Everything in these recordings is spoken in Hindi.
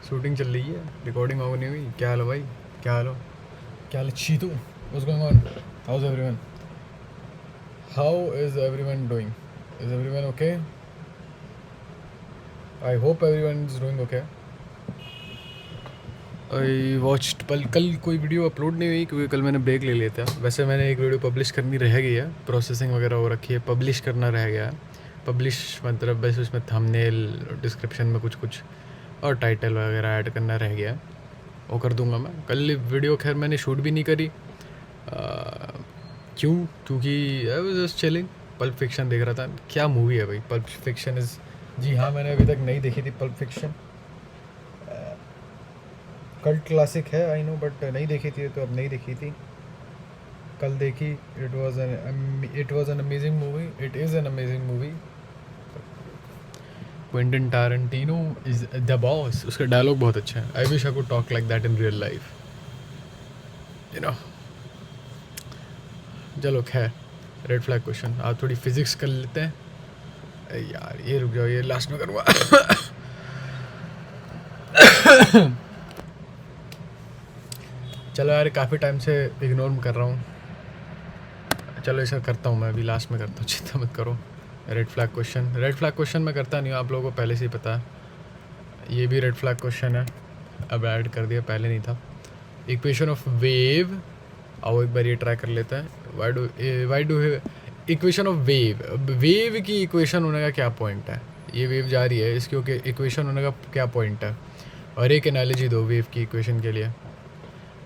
शूटिंग चल रही है, रिकॉर्डिंग हो नहीं हुई। क्या हाल है भाई, क्या हाल हो, क्या हाल है Cheetu, what's going on, how is everyone, how is everyone doing, is everyone okay, I hope everyone is doing okay. I watched कल कोई वीडियो अपलोड नहीं हुई क्योंकि कल मैंने ब्रेक ले लिया था। वैसे मैंने एक वीडियो पब्लिश करनी रह गई है, प्रोसेसिंग वगैरह हो रखी है, पब्लिश करना रह गया है। पब्लिश मतलब बस उसमें थंबनेल, डिस्क्रिप्शन में कुछ कुछ और टाइटल वगैरह ऐड करना रह गया है, वो कर दूंगा मैं कल। वीडियो खैर मैंने शूट भी नहीं करी, क्यों, क्योंकि I was just chilling, pulp fiction देख रहा था। क्या मूवी है भाई पल्प फिक्शन इज़, जी हाँ मैंने अभी तक नहीं देखी थी पल्प फिक्शन। कल्ट क्लासिक है आई नो, बट नहीं देखी थी तो अब नहीं देखी थी, कल देखी। It was an amazing movie, it is an amazing movie. Quinton टारंटिनो is the boss, उसका डायलॉग बहुत अच्छा है। I wish I could talk like that in real life, you know. चलो खैर, रेड फ्लैग क्वेश्चन, आप थोड़ी फिजिक्स कर लेते हैं। यार ये रुक जाओ, ये लास्ट में करूँगा। चलो यार, काफ़ी टाइम से इग्नोर कर रहा हूँ, चलो ऐसा करता हूँ मैं, अभी लास्ट में करता हूँ, चिंता मत करो। रेड फ्लैग क्वेश्चन मैं करता नहीं हूँ, आप लोगों को पहले से ही पता है। ये भी रेड फ्लैग क्वेश्चन है, अब ऐड कर दिया, पहले नहीं था। इक्वेशन ऑफ वेव, आओ एक बार ये ट्राई कर लेते हैं। Why do equation of wave की इक्वेशन होने का क्या पॉइंट है। ये वेव जा रही है, इसकी इक्वेशन होने का क्या पॉइंट है, और एक एनालॉजी दो वेव की इक्वेशन के लिए।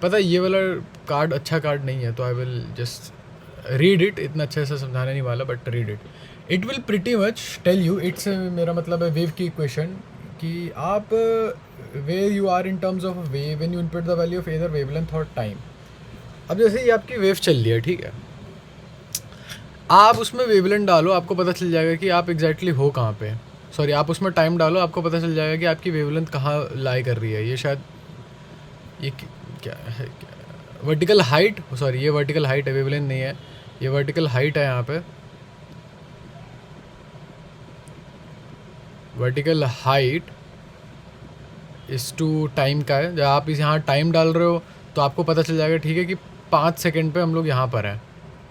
पता है ये वाला कार्ड अच्छा कार्ड नहीं है, तो I will just read it, इतना अच्छे से समझाने नहीं वाला, but read it, it will pretty much tell you it's. मेरा मतलब है वेव की इक्वेशन कि आप where you are in terms of wave when you input the value of either wavelength और टाइम। अब जैसे ये आपकी वेव चल रही है, ठीक है, आप उसमें वेवलेंथ डालो, आपको पता चल जाएगा कि आप एग्जैक्टली हो कहाँ पे। सॉरी, आप उसमें टाइम डालो, आपको पता चल जाएगा कि आपकी वेवलेंथ कहाँ लाई कर रही है। ये शायद ये क्या है, वर्टिकल हाइट, सॉरी ये वर्टिकल हाइट है, वेवलेंथ नहीं है, ये वर्टिकल हाइट है। यहाँ पे वर्टिकल हाइट इस टू टाइम का है। जब आप इस यहाँ टाइम डाल रहे हो तो आपको पता चल जाएगा, ठीक है, कि 5 सेकंड पे हम लोग यहाँ पर हैं,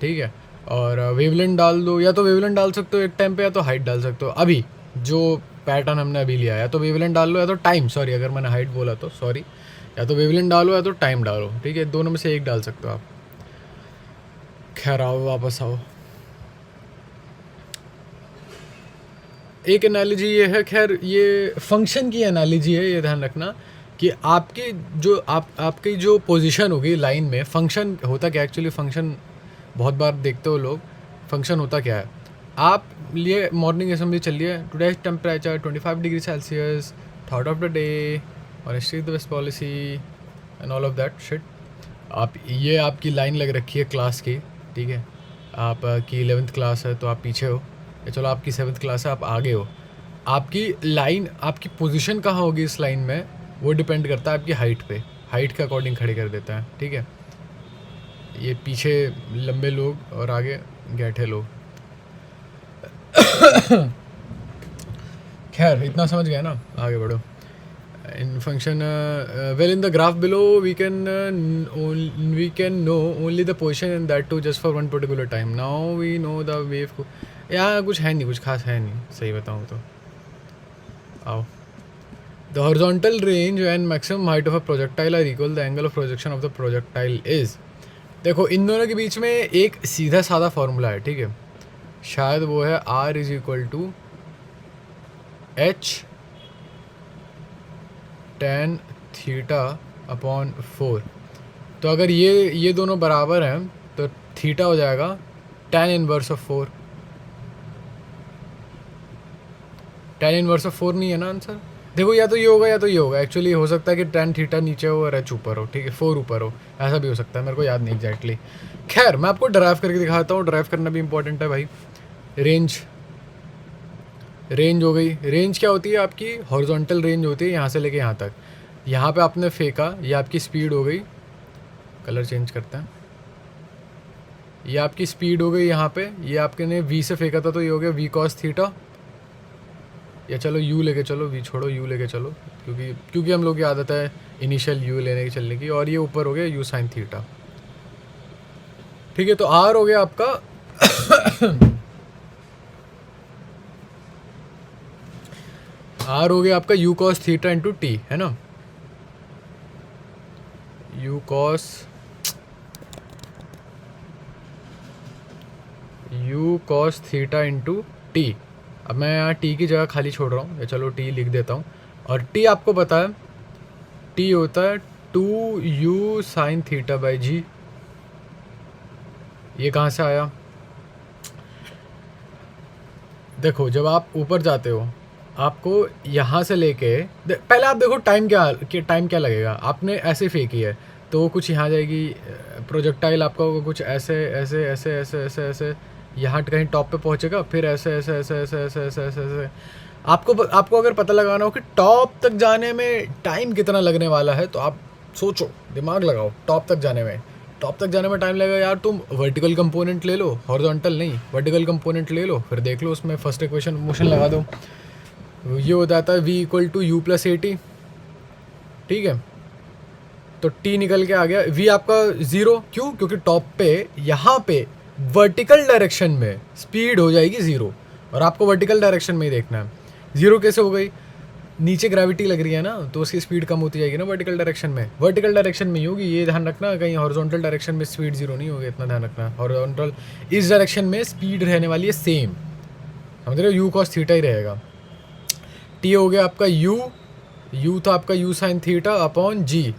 ठीक है। और वेवलेंथ डाल दो, या तो वेवलेंथ डाल सकते हो एक टाइम पे, या तो हाइट डाल सकते हो। अभी जो पैटर्न हमने अभी लिया है, या तो वेवलेंथ डाल लो या तो टाइम, सॉरी अगर मैंने हाइट बोला तो सॉरी, या तो वेवलेंथ डालो या तो टाइम डालो, ठीक है, दोनों में से एक डाल सकते हो आप। खैर आओ वापस आओ, एक एनालॉजी ये है, खैर ये फंक्शन की एनालॉजी है, ये ध्यान रखना कि आपकी जो आपकी जो पोजीशन होगी लाइन में, फंक्शन होता क्या एक्चुअली, फंक्शन बहुत बार देखते हो लोग, फंक्शन होता क्या है। आप लिए मॉर्निंग असेंबली चल रही है, today temperature 25 degree Celsius, thought of the day, honesty the best policy and all of that shit. आप ये आपकी लाइन लग रखी है क्लास की, ठीक है, आपकी 11th क्लास है तो आप पीछे हो, या चलो आपकी 7th क्लास है आप आगे हो। आपकी लाइन, आपकी पोजीशन कहाँ होगी इस लाइन में, वो डिपेंड करता है आपकी हाइट पे, हाइट के अकॉर्डिंग खड़े कर देता है, ठीक है। ये पीछे लंबे लोग और आगे गैठे लोग। खैर इतना समझ गया ना, आगे बढ़ो। In function well in the graph below we can know only the position, and that too just for one particular time. Now we know the wave को, यहाँ कुछ है नहीं, कुछ खास है नहीं, सही बताऊँ तो। आओ, the horizontal range and maximum height of a projectile are equal, the angle of projection of the projectile is। देखो इन दोनों के बीच में एक सीधा साधा फॉर्मूला है, ठीक है, शायद वो है R is equal to H tan theta upon 4। तो अगर ये दोनों बराबर हैं तो थीटा हो जाएगा tan inverse of 4। tan inverse of 4 नहीं है ना आंसर। देखो या तो ये होगा या तो ये होगा, एक्चुअली हो सकता है कि tan थीटा नीचे हो और एच ऊपर हो, ठीक है, 4 ऊपर हो, ऐसा भी हो सकता है, मेरे को याद नहीं एग्जैक्टली। खैर मैं आपको ड्राइव करके दिखाता हूँ, ड्राइव करना भी इंपॉर्टेंट है भाई। रेंज हो गई, रेंज क्या होती है आपकी, हॉरिजॉन्टल रेंज होती है यहाँ से लेके यहाँ तक। यहाँ पे आपने फेंका, ये आपकी स्पीड हो गई, कलर चेंज करते हैं, ये आपकी स्पीड हो गई यहाँ पे, ये आपके ने v से फेंका था तो ये हो गया v cos थीटा, या चलो u लेके चलो, v छोड़ो u लेके चलो, क्योंकि हम लोग की आदत है इनिशियल यू लेने की चलने की, और ये ऊपर हो गया यू साइन थीटा। ठीक है, तो आर हो गया आपका आर हो गया आपका you cos theta into T, है ना, you cos theta into T. अब मैं यहाँ टी की जगह खाली छोड़ रहा हूँ, चलो टी लिख देता हूँ। और टी आपको पता है टी होता है 2u साइन थीटा बाई जी। ये कहाँ से आया? देखो जब आप ऊपर जाते हो आपको यहाँ से लेके पहले आप देखो टाइम क्या लगेगा। आपने ऐसे फेंकी है तो वो कुछ यहाँ जाएगी, प्रोजेक्टाइल आपका होगा कुछ ऐसे ऐसे ऐसे ऐसे ऐसे ऐसे, यहाँ कहीं टॉप पे पहुँचेगा, फिर ऐसे ऐसे ऐसे ऐसे ऐसे ऐसे ऐसे ऐसे। आपको अगर पता लगाना हो कि टॉप तक जाने में टाइम कितना लगने वाला है, तो आप सोचो, दिमाग लगाओ, टॉप तक जाने में टाइम लगेगा यार। तुम वर्टिकल कंपोनेंट ले लो, हॉरिजॉन्टल नहीं, वर्टिकल कंपोनेंट ले लो, फिर देख लो उसमें फर्स्ट इक्वेशन मोशन लगा दो। ये हो जाता है v equal to u plus a t. ठीक है, तो t निकल के आ गया, v आपका 0, क्यों? क्योंकि टॉप पे यहाँ पे वर्टिकल डायरेक्शन में स्पीड हो जाएगी 0, और आपको वर्टिकल डायरेक्शन में ही देखना है। 0 कैसे हो गई? नीचे ग्रेविटी लग रही है ना, तो उसकी स्पीड कम होती जाएगी ना वर्टिकल डायरेक्शन में ही होगी। ये ध्यान रखना, कहीं हॉरिजॉन्टल डायरेक्शन में स्पीड 0 नहीं होगी, इतना ध्यान रखना। हॉरिजॉन्टल इस डायरेक्शन में स्पीड रहने वाली है सेम, समझ रहे हो, यू कॉस थीटा ही रहेगा। टी हो गया आपका यू था आपका यू साइन थीटा अपॉन जी।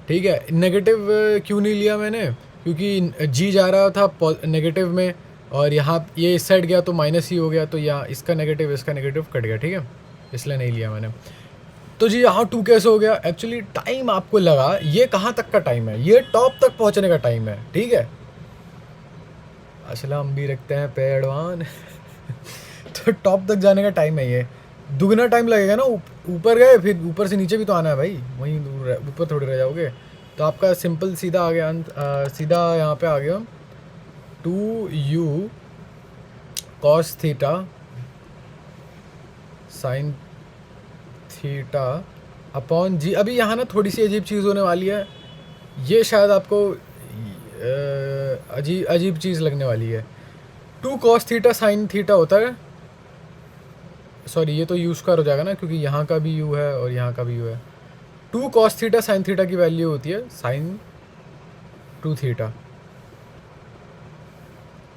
ठीक है, नेगेटिव क्यों नहीं लिया मैंने? क्योंकि जी जा रहा था नेगेटिव में, और यहाँ ये इस साइड गया तो माइनस ही हो गया, तो यहाँ इसका नेगेटिव कट गया। ठीक है, इसलिए नहीं लिया मैंने। तो जी यहाँ 2 कैसे हो गया? एक्चुअली टाइम आपको लगा, ये कहाँ तक का टाइम है? ये टॉप तक पहुँचने का टाइम है। ठीक है, असला हम भी रखते हैं पेड़वान तो टॉप तक जाने का टाइम है ये, दुगना टाइम लगेगा ना। ऊपर गए फिर ऊपर से नीचे भी तो आना है भाई, वहीं दूर ऊपर थोड़ी रह जाओगे। तो आपका सिंपल सीधा आ गया, सीधा यहाँ पे आ गया 2u cos theta sine theta upon g. अभी यहाँ ना थोड़ी सी अजीब चीज़ होने वाली है, ये शायद आपको अजीब चीज़ लगने वाली है। 2 कॉस थीटा साइन थीटा होता है, सॉरी ये तो यू स्क्वायर हो जाएगा ना, क्योंकि यहाँ का भी यू है और यहाँ का भी यू है। 2 कॉस थीटा साइन थीटा की वैल्यू होती है साइन 2 थीटा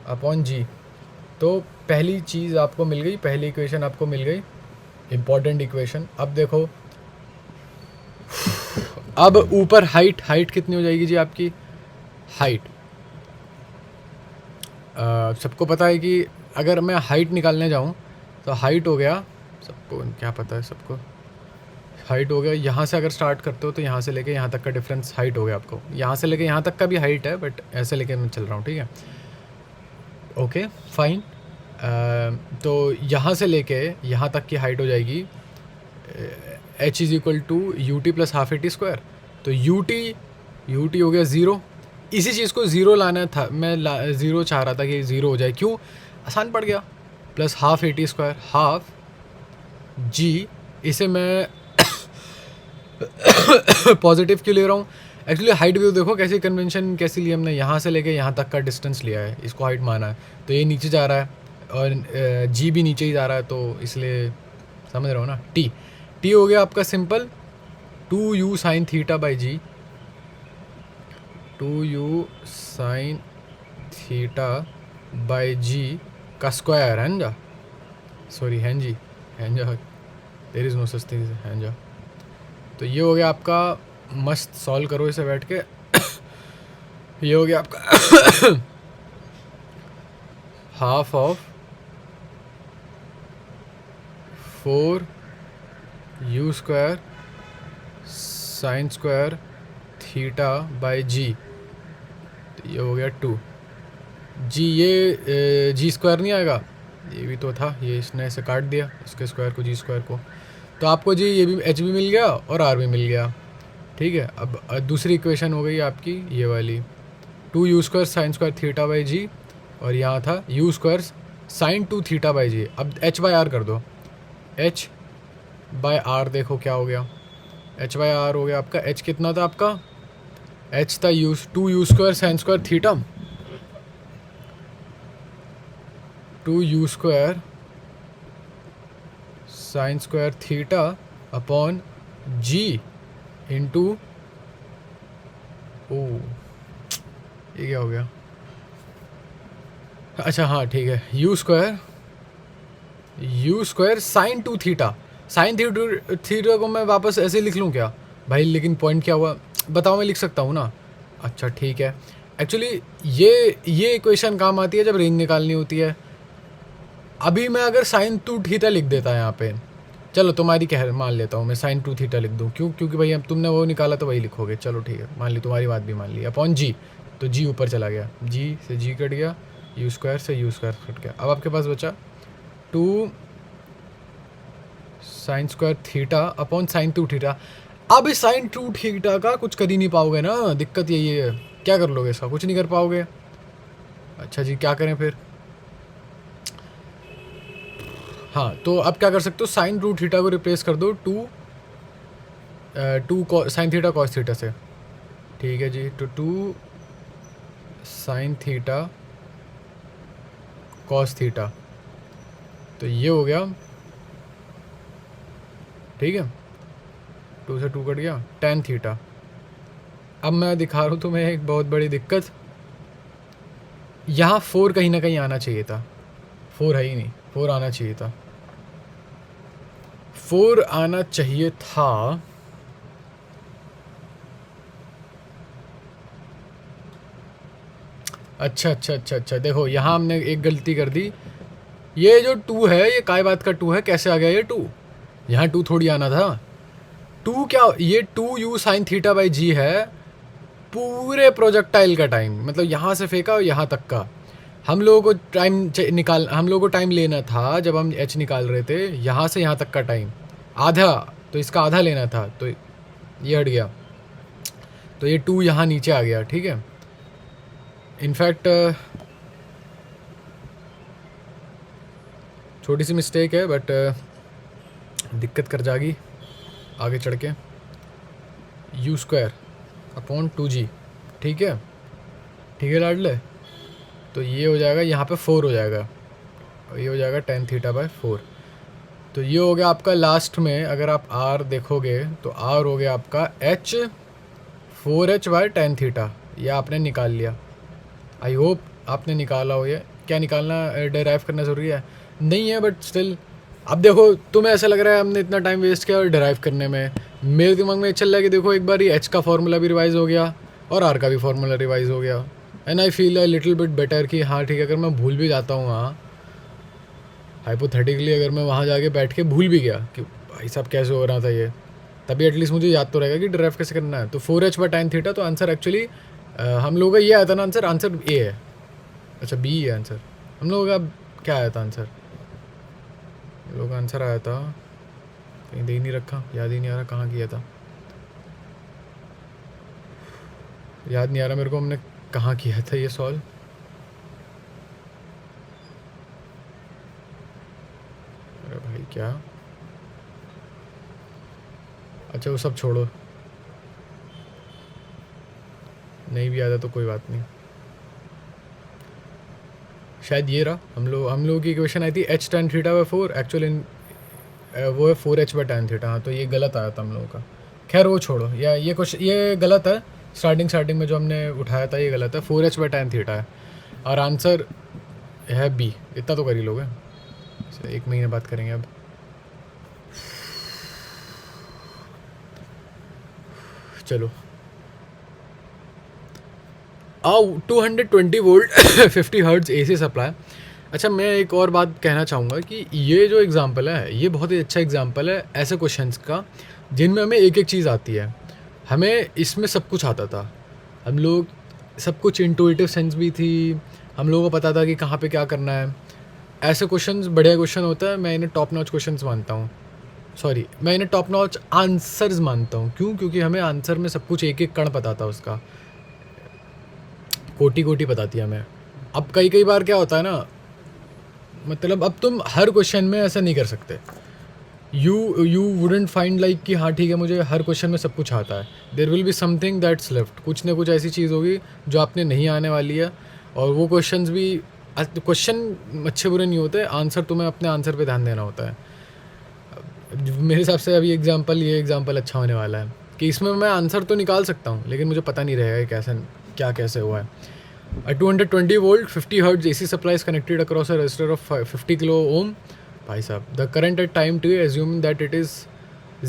अपॉन जी। तो पहली चीज़ आपको मिल गई, पहली इक्वेशन आपको मिल गई, इम्पॉर्टेंट इक्वेशन। अब देखो, अब ऊपर हाइट कितनी हो जाएगी जी आपकी? हाइट सबको पता है कि अगर मैं हाइट निकालने जाऊँ तो हाइट हो गया, सबको क्या पता है, सबको हाइट हो गया, यहाँ से अगर स्टार्ट करते हो तो यहाँ से लेके यहाँ तक का डिफरेंस हाइट हो गया आपको। यहाँ से लेके यहाँ तक का भी हाइट है, बट ऐसे लेके मैं चल रहा हूँ। ठीक है, ओके फाइन। तो यहाँ से लेके यहाँ तक की हाइट हो जाएगी h is equal to u t plus half a t square. तो यू टी हो गया 0। इसी चीज़ को 0 लाना था, मैं 0 चाह रहा था कि 0 हो जाए, क्यों? आसान पड़ गया, plus half a t square half g. इसे मैं पॉजिटिव क्यों ले रहा हूँ? एक्चुअली हाइट भी तो देखो कैसी कन्वेंशन कैसी ली हमने, यहाँ से लेके यहाँ तक का डिस्टेंस लिया है, इसको हाइट माना है, तो ये नीचे जा रहा है और जी भी नीचे ही जा रहा है, तो इसलिए समझ रहे हो ना। टी हो गया आपका simple 2u sine theta by g, 2u sine theta by g का स्क्वायर है ना, सॉरी हैं जी, there is no such thing हैं जा। तो ये हो गया आपका, मस्त सॉल्व करो इसे बैठ के ये हो गया आपका half of 4u square sine square theta by g. तो ये हो गया 2 जी। ये जी स्क्वायर नहीं आएगा, ये भी तो था, ये इसने ऐसे काट दिया इसके स्क्वायर को, जी स्क्वायर को। तो आपको जी ये भी एच भी मिल गया और आर भी मिल गया। ठीक है, अब दूसरी इक्वेशन हो गई आपकी ये वाली, 2u square sine square theta by g, और यहाँ था u square sine 2 theta by g. अब h बाई आर कर दो, h बाय आर देखो क्या हो गया, एच बाय आर हो गया आपका। एच कितना था आपका, एच था u 2u² sine square theta, 2u² sine square theta upon g into, ओ ये क्या हो गया, अच्छा हाँ ठीक है, u square sine 2 theta. Sine theta को मैं वापस ऐसे लिख लूँ क्या भाई, लेकिन पॉइंट क्या हुआ बताओ, मैं लिख सकता हूँ ना। अच्छा ठीक है, एक्चुअली ये इक्वेशन काम आती है जब रेंज निकालनी होती है। अभी मैं अगर साइन 2 थीटा लिख देता है यहाँ पे, चलो तुम्हारी कह मान लेता हूँ मैं, साइन 2 थीटा लिख दूँ, क्यों, क्योंकि भाई अब तुमने वो निकाला तो वही लिखोगे, चलो ठीक है मान ली, तुम्हारी बात भी मान ली। अपॉन जी, तो जी ऊपर चला गया, जी से जी कट गया, यू स्क्वायर से यू स्क्वायर कट गया। अब आपके पास बचा 2 sign square theta upon sine 2 theta. अब इस साइन 2 थीटा का कुछ कर ही नहीं पाओगे ना, दिक्कत यही है। क्या कर लोगे इसका, कुछ नहीं कर पाओगे। अच्छा जी क्या करें फिर, हाँ तो अब क्या कर सकते हो, साइन 2 थीटा को रिप्लेस कर दो 2 साइन थीटा कॉस थीटा से, ठीक है जी। तो 2 साइन थीटा कॉस थीटा, तो ये हो गया, ठीक है, 2 से 2 कट गया, टेन थीटा। अब मैं दिखा रहा हूँ तुम्हें एक बहुत बड़ी दिक्कत, यहाँ 4 कहीं ना कहीं आना चाहिए था, 4 है ही नहीं, 4 आना चाहिए था, 4 आना चाहिए था। अच्छा अच्छा अच्छा अच्छा, देखो यहाँ हमने एक गलती कर दी, ये जो 2 है ये काय बात का 2 है, कैसे आ गया ये 2, यहाँ 2 थोड़ी आना था। 2 क्या, ये 2u साइन थीटा बाई जी है, पूरे प्रोजेक्टाइल का टाइम, मतलब यहाँ से फेंका और यहाँ तक का। हम लोगों को हम लोगों को टाइम लेना था जब हम एच निकाल रहे थे, यहाँ से यहाँ तक का टाइम आधा, तो इसका आधा लेना था, तो ये हट गया, तो ये 2 यहाँ नीचे आ गया, ठीक है। इनफैक्ट छोटी सी मिस्टेक है बट दिक्कत कर जाएगी आगे चढ़ के। यू स्क्वायर अपॉन 2g, ठीक है, ठीक है लाडले। तो ये हो जाएगा, यहाँ पे 4 हो जाएगा, और ये हो जाएगा टेन थीटा बाय 4। तो ये हो गया आपका लास्ट में, अगर आप r देखोगे तो r हो गया आपका h 4h by tan theta, ये आपने निकाल लिया। आई होप आपने निकाला हो। ये क्या निकालना, डेराइव करना ज़रूरी है नहीं है, बट स्टिल अब देखो तुम्हें ऐसा लग रहा है हमने इतना टाइम वेस्ट किया और डेराइव करने में, मेरे दिमाग में चल रहा है कि देखो एक बार ये एच का फार्मूला भी रिवाइज हो गया और आर का भी फार्मूला रिवाइज हो गया, and I feel a little bit better कि हाँ ठीक है, अगर मैं भूल भी जाता हूँ वहाँ हाइपोथेटिकली, अगर मैं वहाँ जाके बैठ के भूल भी गया कि भाई साहब कैसे हो रहा था ये, तभी एटलीस्ट मुझे याद तो रहेगा कि डेराइव कैसे करना है। तो 4h बाय टेन थीटा, तो आंसर एक्चुअली हम लोगों का ये आया था ना, आंसर ए है, अच्छा बी है आंसर। हम लोगों का क्या आया था आंसर, हम लोगों का आंसर आया था, कहीं दे नहीं रखा, याद ही नहीं आ रहा कहाँ किया था, याद नहीं आ रहा मेरे को हमने कहाँ किया था ये सॉल्व। अरे भाई क्या, अच्छा वो सब छोड़ो, नहीं भी आता तो कोई बात नहीं, शायद ये रहा। हम लोगों की इक्वेशन आई थी H tan theta by 4, actually वो है 4h बाई टेन थीटा, हाँ तो ये गलत आया था हम लोगों का। खैर वो छोड़ो, या ये क्वेश्चन ये गलत है, स्टार्टिंग में जो हमने उठाया था ये गलत है, 4h बाई टेन थीटा है और आंसर है बी। इतना तो कर ही लोगे, एक महीने बात करेंगे अब। चलो आओ 220 वोल्ट 50 हर्ट्ज AC सप्लाई। अच्छा मैं एक और बात कहना चाहूँगा कि ये जो एग्ज़ाम्पल है ये बहुत ही अच्छा एग्ज़ाम्पल है ऐसे क्वेश्चंस का जिनमें हमें एक एक चीज़ आती है। हमें इसमें सब कुछ आता था, हम लोग सब कुछ इंटुइटिव सेंस भी थी, हम लोगों को पता था कि कहाँ पे क्या करना है। ऐसे क्वेश्चंस बढ़िया क्वेश्चन होता है, मैं इन्हें टॉप नॉच क्वेश्चंस मानता हूँ, सॉरी मैं इन्हें टॉप नॉच आंसर्स मानता हूँ। क्यों? क्योंकि हमें आंसर में सब कुछ एक एक कण पता था, उसका कोटि कोटि बताती है हमें। अब कई बार क्या होता है ना, मतलब अब तुम हर क्वेश्चन में ऐसा नहीं कर सकते, यू वुडेंट फाइंड लाइक कि हाँ ठीक है मुझे हर क्वेश्चन में सब कुछ आता है. There will be something that's left. कुछ ना कुछ ऐसी चीज़ होगी जो आपने नहीं आने वाली है. और वो क्वेश्चंस भी, क्वेश्चन अच्छे बुरे नहीं होते, आंसर तुम्हें अपने आंसर पे ध्यान देना होता है. मेरे हिसाब से अभी ये एग्जांपल अच्छा होने वाला है कि इसमें मैं आंसर तो निकाल सकता हूँ लेकिन मुझे पता नहीं रहेगा कि क्या कैसे हुआ है. A 220 volt 50 hertz AC supply is connected across a resistor of 50 kilo ohm. भाई साहब, the current at time t assuming that it is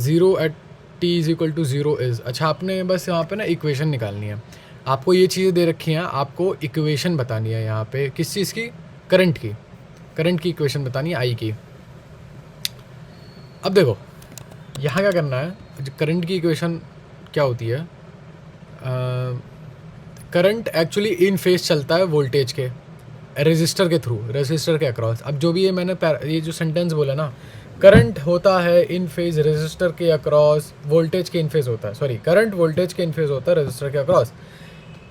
0 at t is equal to 0 is. अच्छा, आपने बस यहाँ पे ना इक्वेशन निकालनी है. आपको ये चीज़ें दे रखी हैं, आपको इक्वेशन बतानी है यहाँ पे किस चीज़ की, करंट की इक्वेशन बतानी है, आई की. अब देखो यहाँ क्या करना है. करंट की इक्वेशन क्या होती है, करंट एक्चुअली इन फेज चलता है वोल्टेज के रेजिस्टर के थ्रू, रेजिस्टर के अक्रॉस. अब जो भी ये मैंने ये जो सेंटेंस बोला ना, करंट होता है इन फेज रेजिस्टर के अक्रॉस, वोल्टेज के इन फेज होता है, सॉरी करंट वोल्टेज के इन फेज होता है रेजिस्टर के अक्रॉस.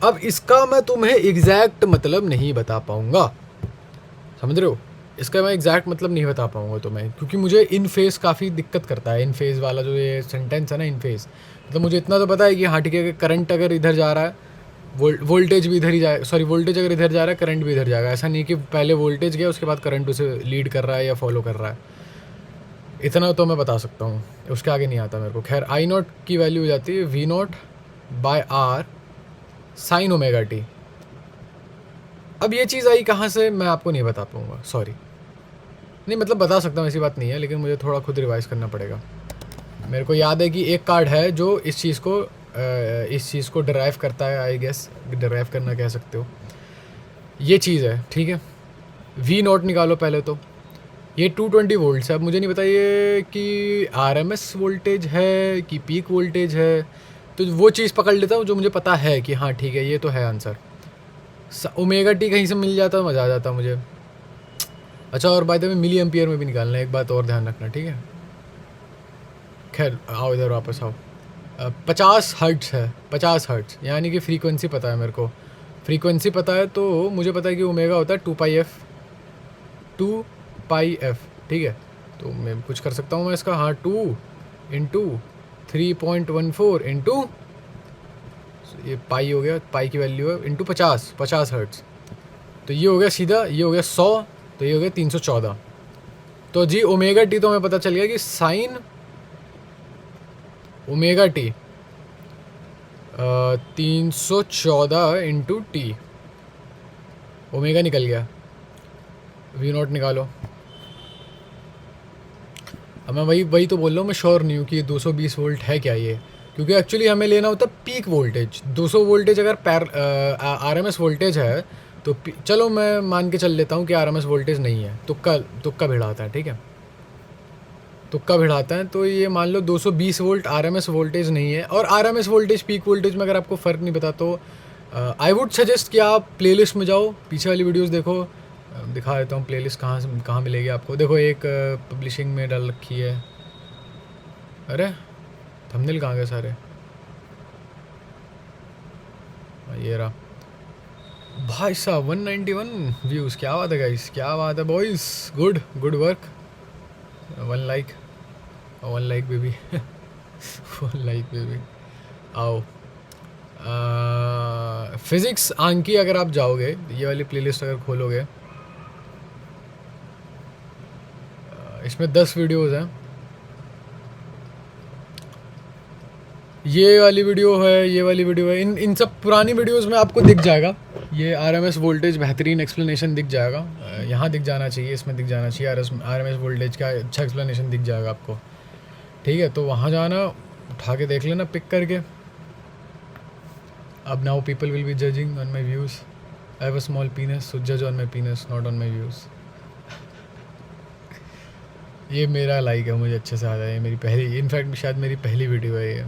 अब इसका मैं तुम्हें एग्जैक्ट मतलब नहीं बता पाऊँगा, समझ रहे हो. इसका मैं एग्जैक्ट मतलब नहीं बता पाऊँगा तुम्हें, क्योंकि मुझे इन फेज काफ़ी दिक्कत करता है. इन फेज वाला जो ये सेंटेंस है ना, इन फेज, मतलब मुझे इतना तो पता है कि हाँ ठीक है, करंट अगर इधर जा रहा है वोल्टेज भी इधर ही जाए, सॉरी वोल्टेज अगर इधर जा रहा है करंट भी इधर जाएगा. ऐसा नहीं कि पहले वोल्टेज गया उसके बाद करंट उसे लीड कर रहा है या फॉलो कर रहा है. इतना तो मैं बता सकता हूँ, उसके आगे नहीं आता मेरे को. खैर, आई नॉट की वैल्यू हो जाती है V naught by R sine omega T. अब ये चीज़ आई कहाँ से मैं आपको नहीं बता पाऊँगा, सॉरी. नहीं मतलब बता सकता हूँ, ऐसी बात नहीं है, लेकिन मुझे थोड़ा खुद रिवाइज करना पड़ेगा. मेरे को याद है कि एक कार्ड है जो इस चीज़ को डिराइव करता है, आई गेस डिराइव करना कह सकते हो. ये चीज़ है, ठीक है. वी नॉट निकालो पहले तो. ये 220 वोल्ट्स है. अब मुझे नहीं पता ये कि आरएमएस वोल्टेज है कि पीक वोल्टेज है, तो वो चीज़ पकड़ लेता हूँ जो मुझे पता है कि हाँ ठीक है ये तो है आंसर. ओमेगा टी कहीं से मिल जाता मज़ा आ जाता मुझे. अच्छा, और by the way milliampere में भी निकालना है, एक बात और ध्यान रखना, ठीक है. खैर आओ इधर वापस आओ. 50 हर्ट्ज़ है, 50 हर्ट्ज़, यानी कि फ्रीक्वेंसी पता है मेरे को. फ्रीक्वेंसी पता है तो मुझे पता है कि ओमेगा होता है 2 पाई एफ, ठीक है. तो मैं कुछ कर सकता हूँ मैं इसका, हाँ 2 इंटू 3.14 इंटू ये पाई हो गया, पाई की वैल्यू है, इंटू 50 हर्ट्ज़. तो ये हो गया सीधा, ये हो गया 100, तो ये हो गया 314. तो जी ओमेगा टी तो हमें पता चल गया कि sign omega T 314 into T. Omega निकल गया, वी नॉट निकालो. अब मैं वही तो बोल रहा हूँ, मैं श्योर नहीं हूँ कि ये 220 वोल्ट है क्या ये, क्योंकि एक्चुअली हमें लेना होता है पीक वोल्टेज. 200 वोल्टेज अगर आरएमएस वोल्टेज है तो चलो मैं मान के चल लेता हूँ कि आरएमएस वोल्टेज नहीं है, तुक्का भिड़ाता है, ठीक है, तुक्का भिड़ाता है. तो ये मान लो 220 वोल्ट आरएमएस वोल्टेज नहीं है. और आरएमएस वोल्टेज पीक वोल्टेज में अगर आपको फ़र्क नहीं पता तो आई वुड सजेस्ट कि आप प्लेलिस्ट में जाओ, पीछे वाली वीडियोस देखो. दिखा देता हूँ प्लेलिस्ट कहाँ मिलेगी आपको. देखो एक पब्लिशिंग में डाल रखी है. अरे थंबनेल कहाँ गए सारे, ये रहा भाई साहब. 191 व्यूज़, क्या बात है गाइस, क्या बात है boys, good work. 1 like baby 1 like baby. आओ फिज़िक्स आंकी अगर आप जाओगे, ये वाली प्लेलिस्ट अगर खोलोगे, इसमें 10 वीडियोज़ हैं. ये वाली वीडियो है, ये वाली वीडियो है. इन सब पुरानी वीडियोस में आपको दिख जाएगा ये आरएमएस वोल्टेज, बेहतरीन एक्सप्लेनेशन दिख जाएगा. यहाँ दिख जाना चाहिए, इसमें दिख जाना चाहिए. आरएमएस वोल्टेज का अच्छा एक्सप्लेनेशन दिख जाएगा आपको, ठीक है. तो वहाँ जाना, उठा के देख लेना पिक करके. अब now people will be judging on my views. I have a small penis, so जज on my penis, not on my views. ये मेरा लाइक है, मुझे अच्छे से आता है. ये मेरी पहली, इनफैक्ट शायद मेरी पहली वीडियो है ये.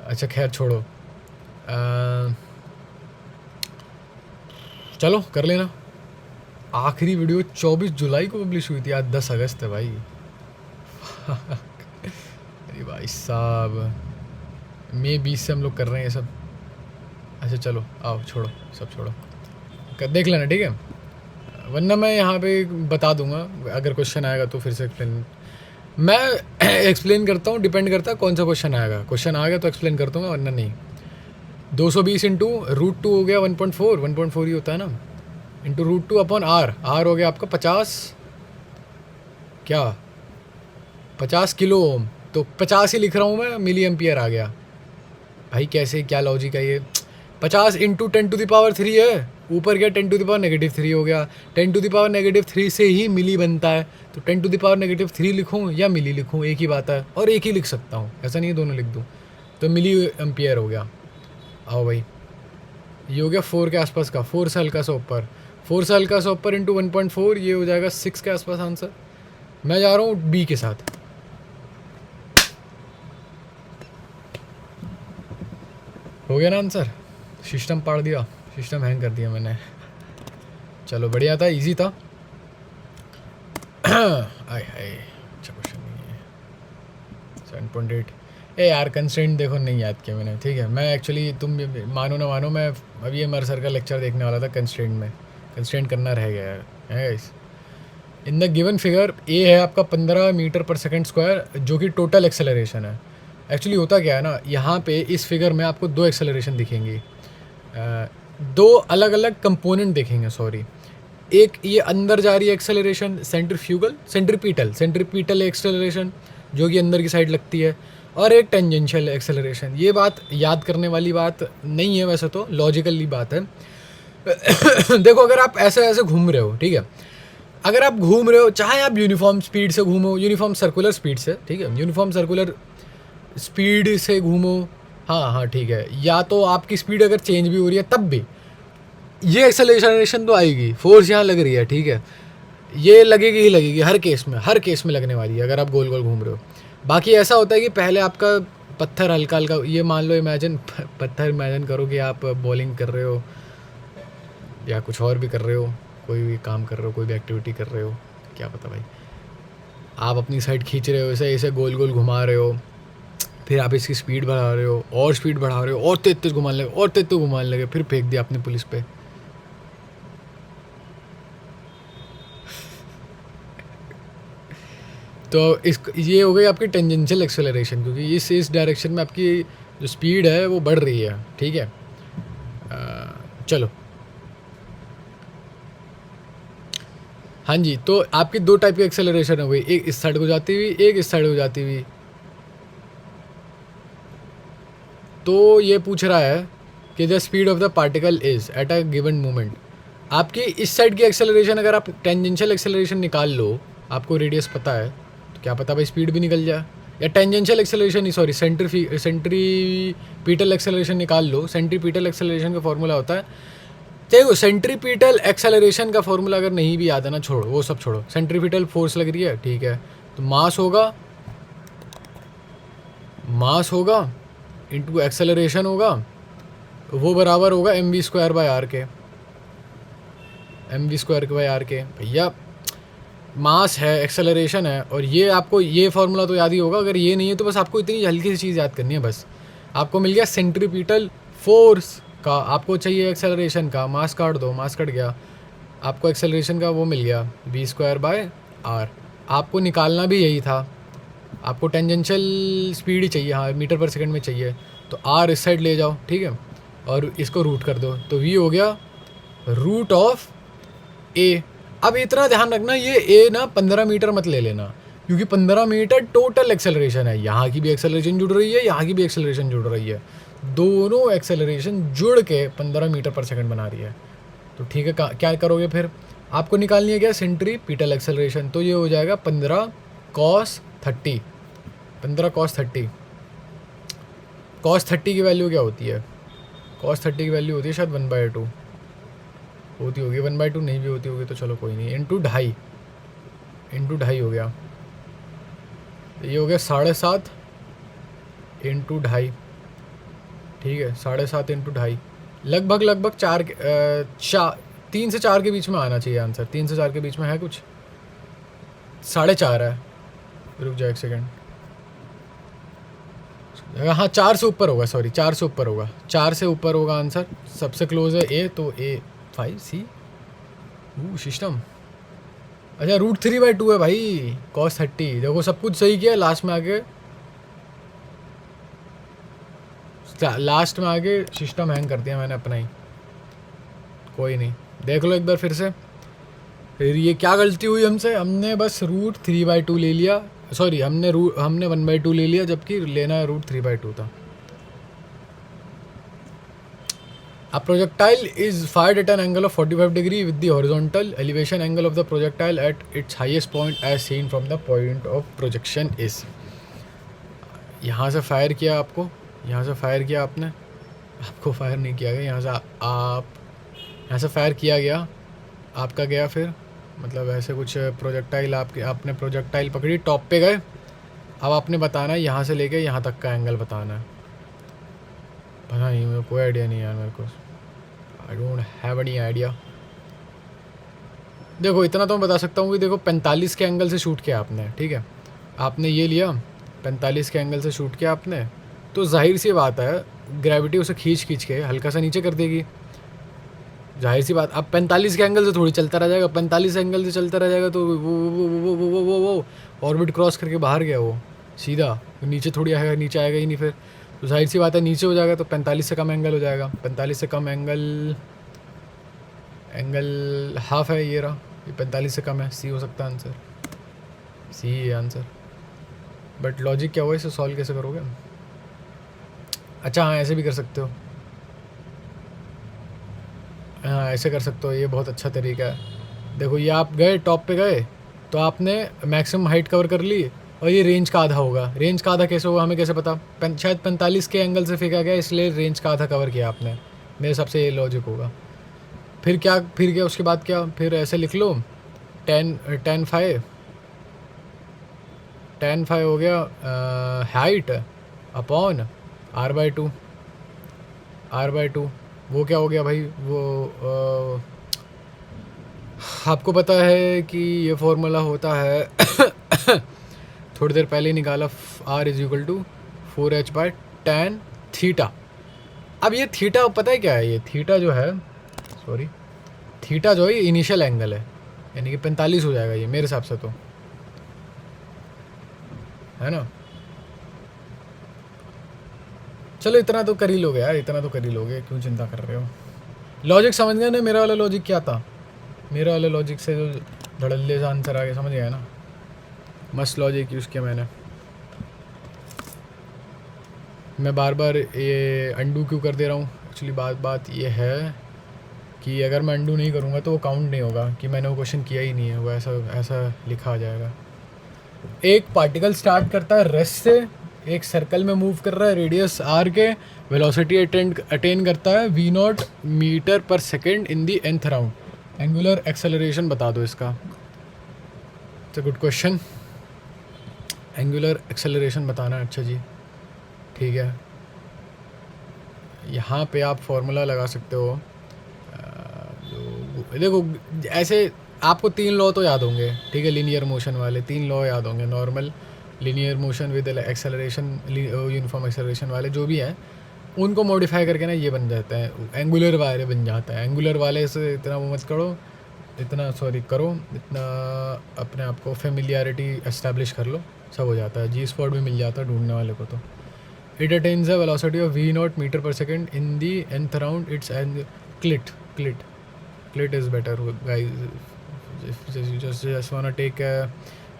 अच्छा खैर छोड़ो, चलो कर लेना. आखिरी वीडियो 24 जुलाई को पब्लिश हुई थी, आज 10 अगस्त है भाई. अरे भाई साहब, मई 20 से हम लोग कर रहे हैं ये सब. अच्छा चलो आओ, छोड़ो सब छोड़ो, देख लेना, ठीक है. वरना मैं यहाँ पे बता दूंगा, अगर क्वेश्चन आएगा तो फिर से एक्सप्लेन मैं एक्सप्लेन करता हूँ, डिपेंड करता है कौन सा क्वेश्चन आएगा। क्वेश्चन आ गया तो एक्सप्लेन करता हूँ मैं, वरना नहीं। 220 इंटू रूट टू हो गया 1.4, 1.4 ही होता है ना, into root two upon R. R हो गया आपका 50, क्या 50 किलो ओम, तो 50 ही लिख रहा हूँ मैं, मिली एम्पियर आ गया। भाई कैसे, क्या लॉजिक है ये? 50 इंटू 10⁻³ है, ऊपर गया 10⁻³ हो गया। 10⁻³ से ही मिली बनता है, तो 10⁻³ लिखूँ या मिली लिखूँ, एक ही बात है। और एक ही लिख सकता हूँ, ऐसा नहीं है दोनों लिख दूँ, तो मिली एम्पियर हो गया। आओ भाई, ये हो गया 4 के आसपास का, 4 से हल्का सा ऊपर, 4 से हल्का सा ऊपर इंटू 1.4, ये हो जाएगा 6 के आसपास आंसर। मैं जा रहा हूँ बी के साथ। हो गया ना आंसर? सिस्टम पाड़ दिया, सिस्टम हैंग कर दिया मैंने। चलो बढ़िया था, इजी था। आय हाय, अच्छा क्वेश्चन नहीं है। 7.8 ए यार, कंस्ट्रेंट देखो नहीं याद किया मैंने, ठीक है। मैं एक्चुअली, तुम मानो ना मानो, मैं अभी मर सर का लेक्चर देखने वाला था कंस्ट्रेंट में, कंस्ट्रेंट करना रह गया यार, है guys. In the given figure A है आपका 15 मीटर पर सेकंड स्क्वायर, जो कि टोटल एक्सेलरेशन है। एक्चुअली होता क्या है ना, यहाँ पे इस फिगर में आपको दो एक्सेलरेशन दिखेंगी, दो अलग अलग कंपोनेंट देखेंगे, सॉरी। एक ये अंदर जा रही है एक्सेलरेशन, सेंट्रीपिटल एक्सेलरेशन, जो कि अंदर की साइड लगती है, और एक टेंजेंशियल एक्सेलरेशन। ये बात याद करने वाली बात नहीं है, वैसे तो लॉजिकली बात है। देखो, अगर आप ऐसे ऐसे घूम रहे हो, ठीक है, अगर आप घूम रहे हो, चाहे आप यूनिफॉर्म स्पीड से घूमो, यूनिफॉर्म सर्कुलर स्पीड से, ठीक है, यूनिफॉर्म सर्कुलर स्पीड से घूमो, हाँ हाँ ठीक है, या तो आपकी स्पीड अगर चेंज भी हो रही है तब भी ये एक्सेलरेशन तो आएगी, फोर्स यहाँ लग रही है, ठीक है, ये लगेगी ही लगेगी, हर केस में लगने वाली है अगर आप गोल गोल घूम रहे हो। बाकी ऐसा होता है कि पहले आपका पत्थर हल्का हल्का, ये मान लो, पत्थर इमेजिन करो कि आप बॉलिंग कर रहे हो या कुछ और भी कर रहे हो, कोई भी काम कर रहे हो, कोई भी एक्टिविटी कर रहे हो, क्या पता भाई, आप अपनी साइड खींच रहे हो, ऐसे ऐसे गोल गोल घुमा रहे हो, फिर आप इसकी स्पीड बढ़ा रहे हो, और स्पीड बढ़ा रहे हो, और तेज घुमाने लगे, और तेज घुमाने लगे, फिर फेंक दिया अपनी पुलिस पे। तो ये हो गई आपकी टेंजेंशियल एक्सेलरेशन, क्योंकि इस डायरेक्शन में आपकी जो स्पीड है वो बढ़ रही है, ठीक है। चलो, हाँ जी, तो आपकी दो टाइप की एक्सेलरेशन हो गई, एक इस साइड को जाती हुई, एक इस साइड को जाती हुई। तो ये पूछ रहा है कि the speed of the particle is at a given moment. आपकी इस साइड की एक्सेलरेशन, अगर आप टेंजेंशियल एक्सेलरेशन निकाल लो, आपको रेडियस पता है, तो क्या पता भाई स्पीड भी निकल जाए। या टेंजेंशियल एक्सेलरेशन ही, सॉरी, सेंट्रीपिटल एक्सेलरेशन निकाल लो। सेंट्रीपिटल एक्सेलरेशन का फॉर्मूला होता है, देखो, सेंट्रीपिटल एक्सेलरेशन का फॉर्मूला अगर नहीं भी याद है ना, छोड़ो वो सब छोड़ो। सेंट्रीपिटल फोर्स लग रही है, ठीक है, तो मास होगा इंटू एक्सेलरेशन होगा, वो बराबर होगा mv² के। भैया मास है, एक्सेलरेशन है, और ये आपको ये फार्मूला तो याद ही होगा। अगर ये नहीं है तो बस आपको इतनी हल्की सी चीज़ याद करनी है, बस आपको मिल गया सेंट्रीपिटल फोर्स का, आपको चाहिए एक्सेलरेशन का, मास काट दो, मास कट गया, आपको एक्सेलरेशन का वो मिल गया v²/r। आपको निकालना भी यही था, आपको टेंजेंशियल स्पीड ही चाहिए, हाँ, मीटर पर सेकंड में चाहिए, तो r इस साइड ले जाओ, ठीक है, और इसको रूट कर दो, तो v हो गया रूट ऑफ a। अब इतना ध्यान रखना, ये a ना 15 मीटर मत ले लेना, क्योंकि 15 मीटर टोटल एक्सेलरेशन है, यहाँ की भी एक्सेलरेशन जुड़ रही है, यहाँ की भी एक्सेलरेशन जुड़ रही है, दोनों एक्सेलरेशन जुड़ के 15 मीटर पर सेकंड बना रही है। तो ठीक है, क्या करोगे फिर? आपको निकालनी है क्या? सेंट्रीपिटल एक्सेलरेशन, तो ये हो जाएगा 15 cos 30। 15 cos 30, cos 30 की वैल्यू क्या होती है? cos 30 की वैल्यू होती है शायद 1/2 होती होगी, 1/2 नहीं भी होती होगी, तो चलो कोई नहीं, इंटू ढाई हो गया, ये हो गया 7.5 इंटू ढाई, ठीक है, 7.5 इंटू ढाई, लगभग 3 से 4 के बीच में आना चाहिए आंसर। 3 से 4 के बीच में है कुछ? 4.5 है, रुक जाओ एक सेकेंड, हाँ 4 से ऊपर होगा, सॉरी 4 से ऊपर होगा, 4 से ऊपर होगा आंसर। सबसे क्लोज है ए, तो A 5C सिस्टम। अच्छा √3/2 है भाई cos 30। देखो सब कुछ सही किया, लास्ट में आगे सिस्टम हैंग कर दिया मैंने अपना ही। कोई नहीं, देख लो एक बार फिर से। फिर ये क्या गलती हुई हमसे, हमने बस √3/2 ले लिया। सॉरी, हमने 1/2 ले लिया, जबकि लेना √3/2 था। A projectile is fired at an angle of 45 degree with the horizontal elevation angle of the projectile at its highest point as seen from the point of projection is। यहाँ से फायर किया आपको, यहाँ से फायर किया आपने, आपको फायर नहीं किया गया, यहाँ से यहाँ से फायर किया गया, आपका गया फिर, मतलब ऐसे कुछ प्रोजेक्टाइल आपने प्रोजेक्टाइल पकड़ी, टॉप पे गए। अब आपने बताना है यहाँ से लेके यहाँ तक का एंगल बताना है। पता नहीं, मेरे कोई आइडिया नहीं यार मेरे को, I don't have any idea. देखो इतना तो मैं बता सकता हूँ कि देखो 45 के एंगल से शूट किया आपने, ठीक है, आपने ये लिया 45 के एंगल से शूट किया आपने, तो जाहिर सी बात है ग्रेविटी उसे खींच के हल्का सा नीचे कर देगी, जाहिर सी बात। अब 45 के एंगल से थोड़ी चलता रह जाएगा, 45 एंगल से चलता रह जाएगा तो वो ऑर्बिट क्रॉस करके बाहर गया, वो सीधा नीचे थोड़ी आएगा, नीचे आएगा ही नहीं फिर, तो जाहिर सी बात है नीचे हो जाएगा, तो 45 से कम एंगल हो जाएगा। 45 से कम एंगल हाफ है, ये रहा, ये 45 से कम है, सी हो सकता है आंसर, सी है आंसर। बट लॉजिक क्या हुआ, इसे सॉल्व कैसे करोगे? अच्छा हाँ, ऐसे भी कर सकते हो, हाँ ऐसे कर सकते हो, ये बहुत अच्छा तरीका है। देखो ये आप गए टॉप पे गए, तो आपने मैक्सिमम हाइट कवर कर ली, और ये रेंज का आधा होगा। रेंज का आधा कैसे होगा, हमें कैसे पता? शायद 45 के एंगल से फेंका गया, इसलिए रेंज का आधा कवर किया आपने, मेरे हिसाब से ये लॉजिक होगा। फिर क्या उसके बाद क्या, फिर ऐसे लिख लो, tan phi हो गया हाइट अपॉन r/2। वो क्या हो गया भाई, वो आपको पता है कि ये फॉर्मूला होता है थोड़ी देर पहले निकाला, R = 4h/tan थीटा। अब ये थीटा पता है क्या है, ये थीटा जो है, सॉरी थीटा जो है ये इनिशियल एंगल है, यानी कि 45 हो जाएगा ये मेरे हिसाब से, तो है ना। चलो इतना तो कर ही लोगे यार, इतना तो कर ही लोगे, क्यों चिंता कर रहे हो। लॉजिक समझ गए ना, मेरा वाला लॉजिक क्या था, मेरा वाला लॉजिक से जो धड़ल्ले से आंसर आ गया, समझ गया ना, मस्त लॉजिक यूज़ किया मैंने। मैं बार बार ये अंडू क्यों कर दे रहा हूँ, एक्चुअली बात ये है कि अगर मैं अंडू नहीं करूँगा तो वो काउंट नहीं होगा कि मैंने वो क्वेश्चन किया ही नहीं है, वो ऐसा लिखा आ जाएगा। एक पार्टिकल स्टार्ट करता है रेस्ट से, एक सर्कल में मूव कर रहा है रेडियस r के, वेलोसिटी अटेन करता है v0 मीटर पर second in the nth round. Angular acceleration बता दो इसका। It's a good question, angular acceleration बताना है। अच्छा जी ठीक है, यहाँ पे आप फॉर्मूला लगा सकते हो। देखो ऐसे आपको 3 लॉ तो याद होंगे, ठीक है, लीनियर मोशन वाले 3 लॉ याद होंगे, normal, linear motion with acceleration, uniform acceleration वाले जो भी हैं, उनको मॉडिफाई करके ना ये बन जाता है, एंगुलर वाले बन जाता है। एंगुलर वाले से इतना वो मत करो, इतना अपने आप को फेमिलियरिटी एस्टैब्लिश कर लो, सब हो जाता है। जी स्पॉट भी मिल जाता है ढूंढने वाले को। तो it attains a velocity of v0 metre पर second in the nth round its end clit is better guys, if you just wanna take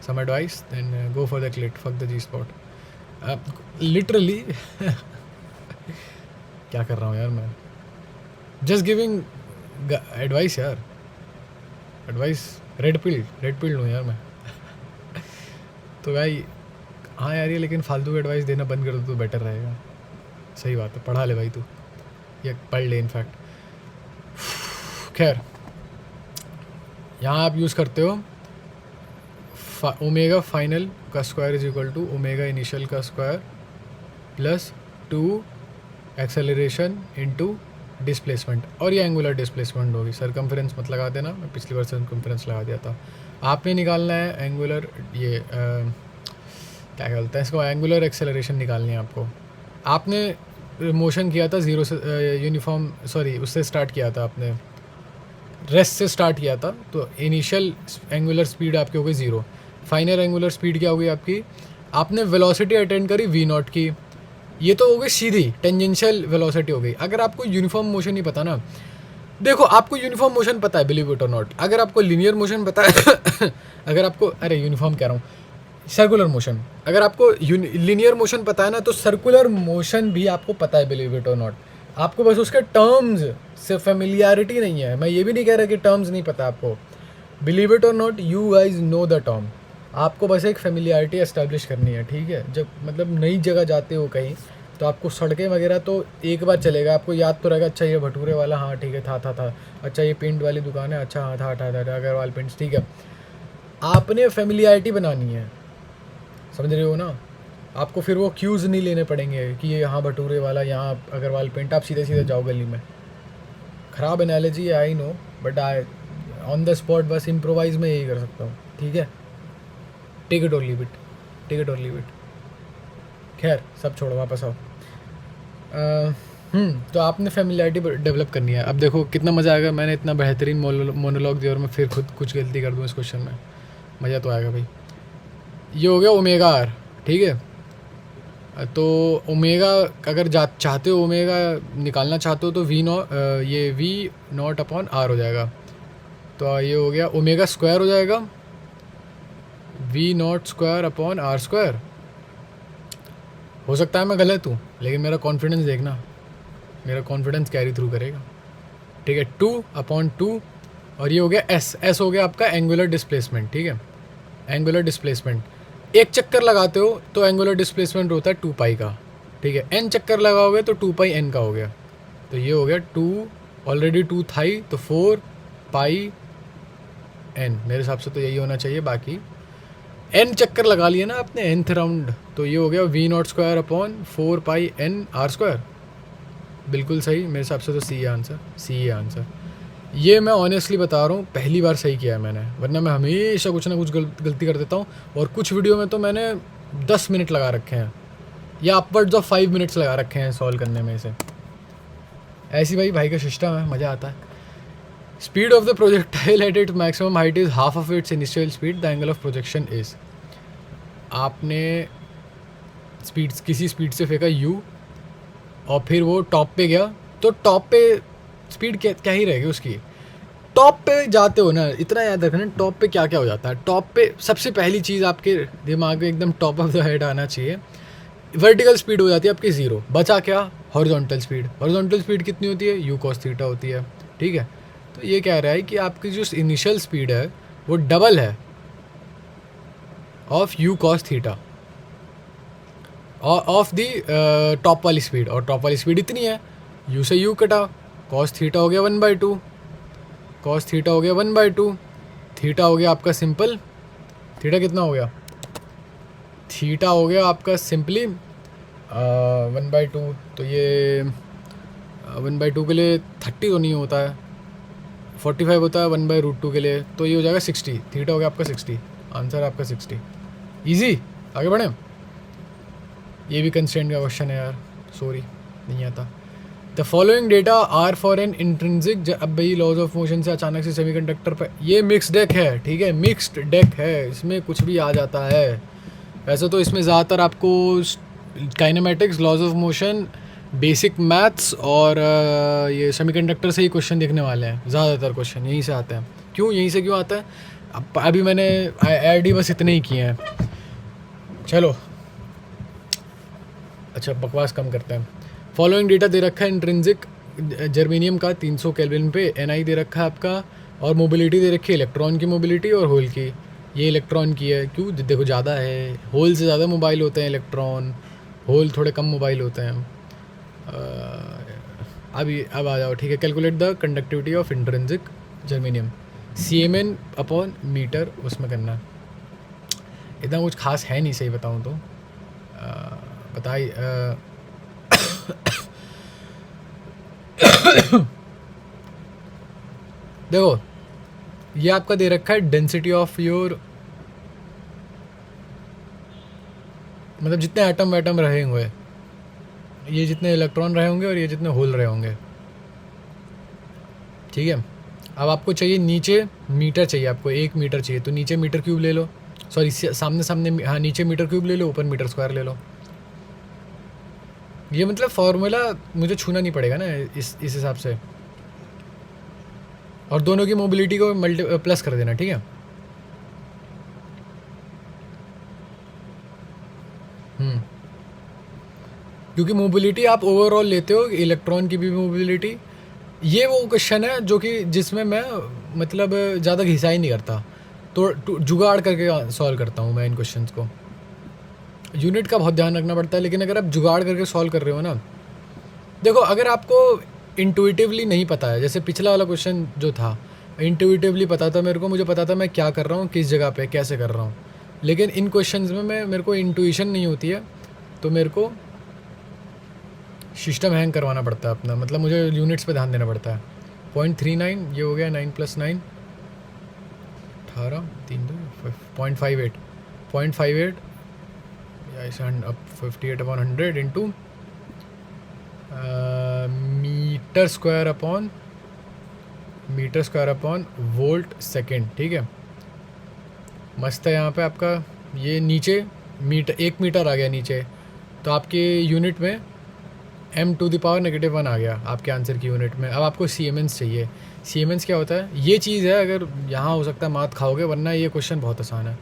some advice, then go for the clit, fuck the G spot, literally क्या कर रहा हूँ यार मैं, just giving advice यार, advice, red pill लूँ यार मैं तो भाई हाँ यार, ये लेकिन फालतू की एडवाइस देना बंद कर दो तो बेटर रहेगा। सही बात है, पढ़ा ले भाई तू, ये पढ़ ले इनफैक्ट। खैर यहाँ आप यूज़ करते हो ओमेगा फाइनल का स्क्वायर = ओमेगा इनिशियल का square plus 2 acceleration into displacement, और ये एंगुलर डिस्प्लेसमेंट होगी। सरकमफ्रेंस मत लगा देना, मैं पिछली बार सरकमफ्रेंस लगा दिया था। आपने निकालना है एंगुलर, ये क्या कहते हैं इसको, एंगुलर एक्सेलरेशन निकालनी है आपको। आपने मोशन किया था 0 से यूनिफॉर्म, सॉरी उससे स्टार्ट किया था आपने, रेस्ट से स्टार्ट किया था, तो इनिशियल एंगुलर स्पीड आपकी हो गई 0, फाइनल एंगुलर स्पीड क्या हो गई आपकी, आपने वेलोसिटी अटेंड करी v0 की, ये तो हो गई सीधी टेंजेंशियल वेलोसिटी हो गई। अगर आपको यूनिफॉर्म मोशन नहीं पता ना, देखो आपको यूनिफॉर्म मोशन पता है, बिलीव इट और नॉट, अगर आपको लीनियर मोशन पता है अगर आपको, अरे यूनिफॉर्म कह रहा हूँ, सर्कुलर मोशन, अगर आपको लीनियर मोशन पता है ना, तो सर्कुलर मोशन भी आपको पता है, बिलीव इट और नॉट। आपको बस उसके टर्म्स से फेमिलियरिटी नहीं है। मैं ये भी नहीं कह रहा कि टर्म्स नहीं पता आपको, बिलीव इट और not, you guys know the term. आपको बस एक फेमिलियरिटी एस्टेब्लिश करनी है, ठीक है। जब मतलब नई जगह जाते हो कहीं, तो आपको सड़कें वगैरह तो एक बार चलेगा, आपको याद तो रहेगा, अच्छा ये भटूरे वाला, हाँ ठीक है, था, अच्छा ये पेंट वाली दुकान है, अच्छा हाँ था अग्रवाल पेंट्स, ठीक है। आपने फेमिलियरिटी बनानी है, समझ रहे हो ना। आपको फिर वो क्यूज़ नहीं लेने पड़ेंगे कि ये यहाँ भटूरे वाला, यहाँ अग्रवाल पेंट, आप सीधे सीधे जाओ गली में। ख़राब एनालॉजी है, I know, but I on the spot बस इम्प्रोवाइज में यही कर सकता हूँ, ठीक है। टेक इट और लीव इट, टेक इट और लीव इट। खैर सब छोड़ो, वापस आओ। तो आपने फेमिलियरिटी डेवलप करनी है। अब देखो कितना मज़ा आएगा, मैंने इतना बेहतरीन मोनोलॉग दिया और मैं फिर खुद कुछ गलती कर दूँ इस क्वेश्चन में, मज़ा तो आएगा भाई। ये हो गया ओमेगा आर, ठीक है। तो ओमेगा अगर चाहते हो, ओमेगा निकालना चाहते हो, तो ये v0 अपॉन आर हो जाएगा। तो ये हो गया ओमेगा स्क्वायर हो जाएगा, v0 square upon are square. हो सकता है मैं गलत हूँ, लेकिन मेरा कॉन्फिडेंस देखना, मेरा कॉन्फिडेंस कैरी थ्रू करेगा, ठीक है। 2/2, और ये हो गया एस हो गया आपका एंगुलर डिस्प्लेसमेंट, ठीक है। एंगुलर डिस्प्लेसमेंट, एक चक्कर लगाते हो तो एंगुलर डिस्प्लेसमेंट होता है 2 पाई का, ठीक है। n चक्कर लगाओगे तो 2 पाई n का हो गया। तो ये हो गया 2, ऑलरेडी 2 था ही, तो 4 पाई n, मेरे हिसाब से तो यही होना चाहिए। बाकी n चक्कर लगा लिए ना आपने nth राउंड, तो ये हो गया v0 square upon 4 pi n R square. बिल्कुल सही, मेरे हिसाब से तो सी है आंसर, सी है आंसर। ये मैं ऑनेस्टली बता रहा हूँ, पहली बार सही किया है मैंने, वरना मैं हमेशा कुछ ना कुछ गलती कर देता हूँ। और कुछ वीडियो में तो मैंने 10 मिनट लगा रखे हैं, या अपवर्ड्स ऑफ 5 मिनट्स लगा रखे हैं सॉल्व करने में इसे। ऐसी भाई का सिस्टम है, मज़ा आता है। Speed of the projectile at its maximum height is half of its initial speed, the angle of projection is. आपने स्पीड, किसी स्पीड से फेंका u, और फिर वो टॉप पे गया, तो टॉप पे स्पीड क्या ही रहेगी उसकी। टॉप पे जाते हो ना, इतना याद रखना, टॉप पे क्या क्या हो जाता है। टॉप पे सबसे पहली चीज़ आपके दिमाग में एकदम टॉप ऑफ द हेड आना चाहिए, वर्टिकल स्पीड हो जाती है आपकी 0। बचा क्या, हॉरिजॉन्टल स्पीड। हॉरिजॉन्टल स्पीड कितनी होती है, u cos थीटा होती है, ठीक है। तो ये कह रहा है कि आपकी जो इनिशियल स्पीड है वो डबल है of u cos theta of the top वाली स्पीड, और टॉप वाली स्पीड इतनी है, u से u कटा, cos थीटा हो गया 1/2, cos थीटा हो गया 1/2, थीटा हो गया आपका सिंपल, थीटा कितना हो गया, थीटा हो गया आपका सिंपली 1/2। तो ये 1/2 के लिए 30 तो नहीं होता है, 45 होता है 1/√2 के लिए, तो ये हो जाएगा 60। थीटा हो गया आपका 60, आंसर आपका 60। ईजी, आगे बढ़ें। ये भी कंस्ट्रेंट का क्वेश्चन है यार, सॉरी नहीं आता। The following data are for an intrinsic, अब भाई लॉज ऑफ मोशन से अचानक से सेमीकंडक्टर पे, ये मिक्स डेक है, ठीक है, मिक्स्ड डेक है, इसमें कुछ भी आ जाता है। वैसे तो इसमें ज़्यादातर आपको kinematics, laws of motion, basic maths और ये सेमीकंडक्टर से ही क्वेश्चन देखने वाले हैं। ज़्यादातर क्वेश्चन यहीं से आते हैं। क्यों यहीं से क्यों आता है, अभी मैंने आई बस इतने ही किए हैं। चलो अच्छा, बकवास कम करते हैं। फॉलोइंग डेटा दे रखा है, इंट्रिंसिक जर्मेनियम का 300 केल्विन पे, एनआई दे रखा है आपका, और मोबिलिटी दे रखी है इलेक्ट्रॉन की मोबिलिटी और होल की। ये इलेक्ट्रॉन की है, क्यों, देखो ज़्यादा है, होल से ज़्यादा मोबाइल होते हैं इलेक्ट्रॉन, होल थोड़े कम मोबाइल होते हैं। अब आ जाओ, ठीक है। Calculate the conductivity of intrinsic germanium, CMN upon metre, उसमें करना। इतना कुछ खास है नहीं, सही बताऊँ तो। बताइए देखो ये आपका दे रखा है डेंसिटी ऑफ योर, मतलब जितने एटम वेटम रहे होंगे, ये जितने इलेक्ट्रॉन रहे होंगे और ये जितने होल रहे होंगे, ठीक है। अब आपको चाहिए नीचे मीटर चाहिए, आपको 1 मीटर चाहिए तो नीचे मीटर क्यूब ले लो, सॉरी सामने सामने, हाँ नीचे मीटर क्यूब ले लो, ऊपर मीटर स्क्वायर ले लो। ये मतलब फॉर्मूला मुझे छूना नहीं पड़ेगा ना इस हिसाब से, और दोनों की मोबिलिटी को प्लस कर देना, ठीक है। क्योंकि मोबिलिटी आप ओवरऑल लेते हो, इलेक्ट्रॉन की भी मोबिलिटी। ये वो क्वेश्चन है जो कि जिसमें मैं मतलब ज़्यादा घिसा ही नहीं करता, तो जुगाड़ करके सॉल्व करता हूँ मैं इन क्वेश्चंस को। यूनिट का बहुत ध्यान रखना पड़ता है, लेकिन अगर आप जुगाड़ करके सॉल्व कर रहे हो ना, देखो अगर आपको इंट्यूटिवली नहीं पता है, जैसे पिछला वाला क्वेश्चन जो था इंट्यूटिवली पता था मेरे को, मुझे पता था मैं क्या कर रहा हूँ, किस जगह पे कैसे कर रहा हूँ, लेकिन इन क्वेश्चंस में मेरे को इंट्यूशन नहीं होती है, तो मेरे को सिस्टम हैंग करवाना पड़ता है अपना, मतलब मुझे यूनिट्स पे ध्यान देना पड़ता है। 0.39 ये हो गया, 9 + 9 18, 3 2 0.58 0.58 या इसे अब 58/100 into metre square upon volt second, ठीक है। मस्त है। यहाँ पे आपका ये नीचे मीटर 1 मीटर आ गया नीचे, तो आपके यूनिट में m⁻⁻1 आ गया आपके आंसर की यूनिट में। अब आपको सीएमएस चाहिए। सीएमएस क्या होता है, ये चीज़ है, अगर यहाँ हो सकता है मात खाओगे, वरना ये क्वेश्चन बहुत आसान है।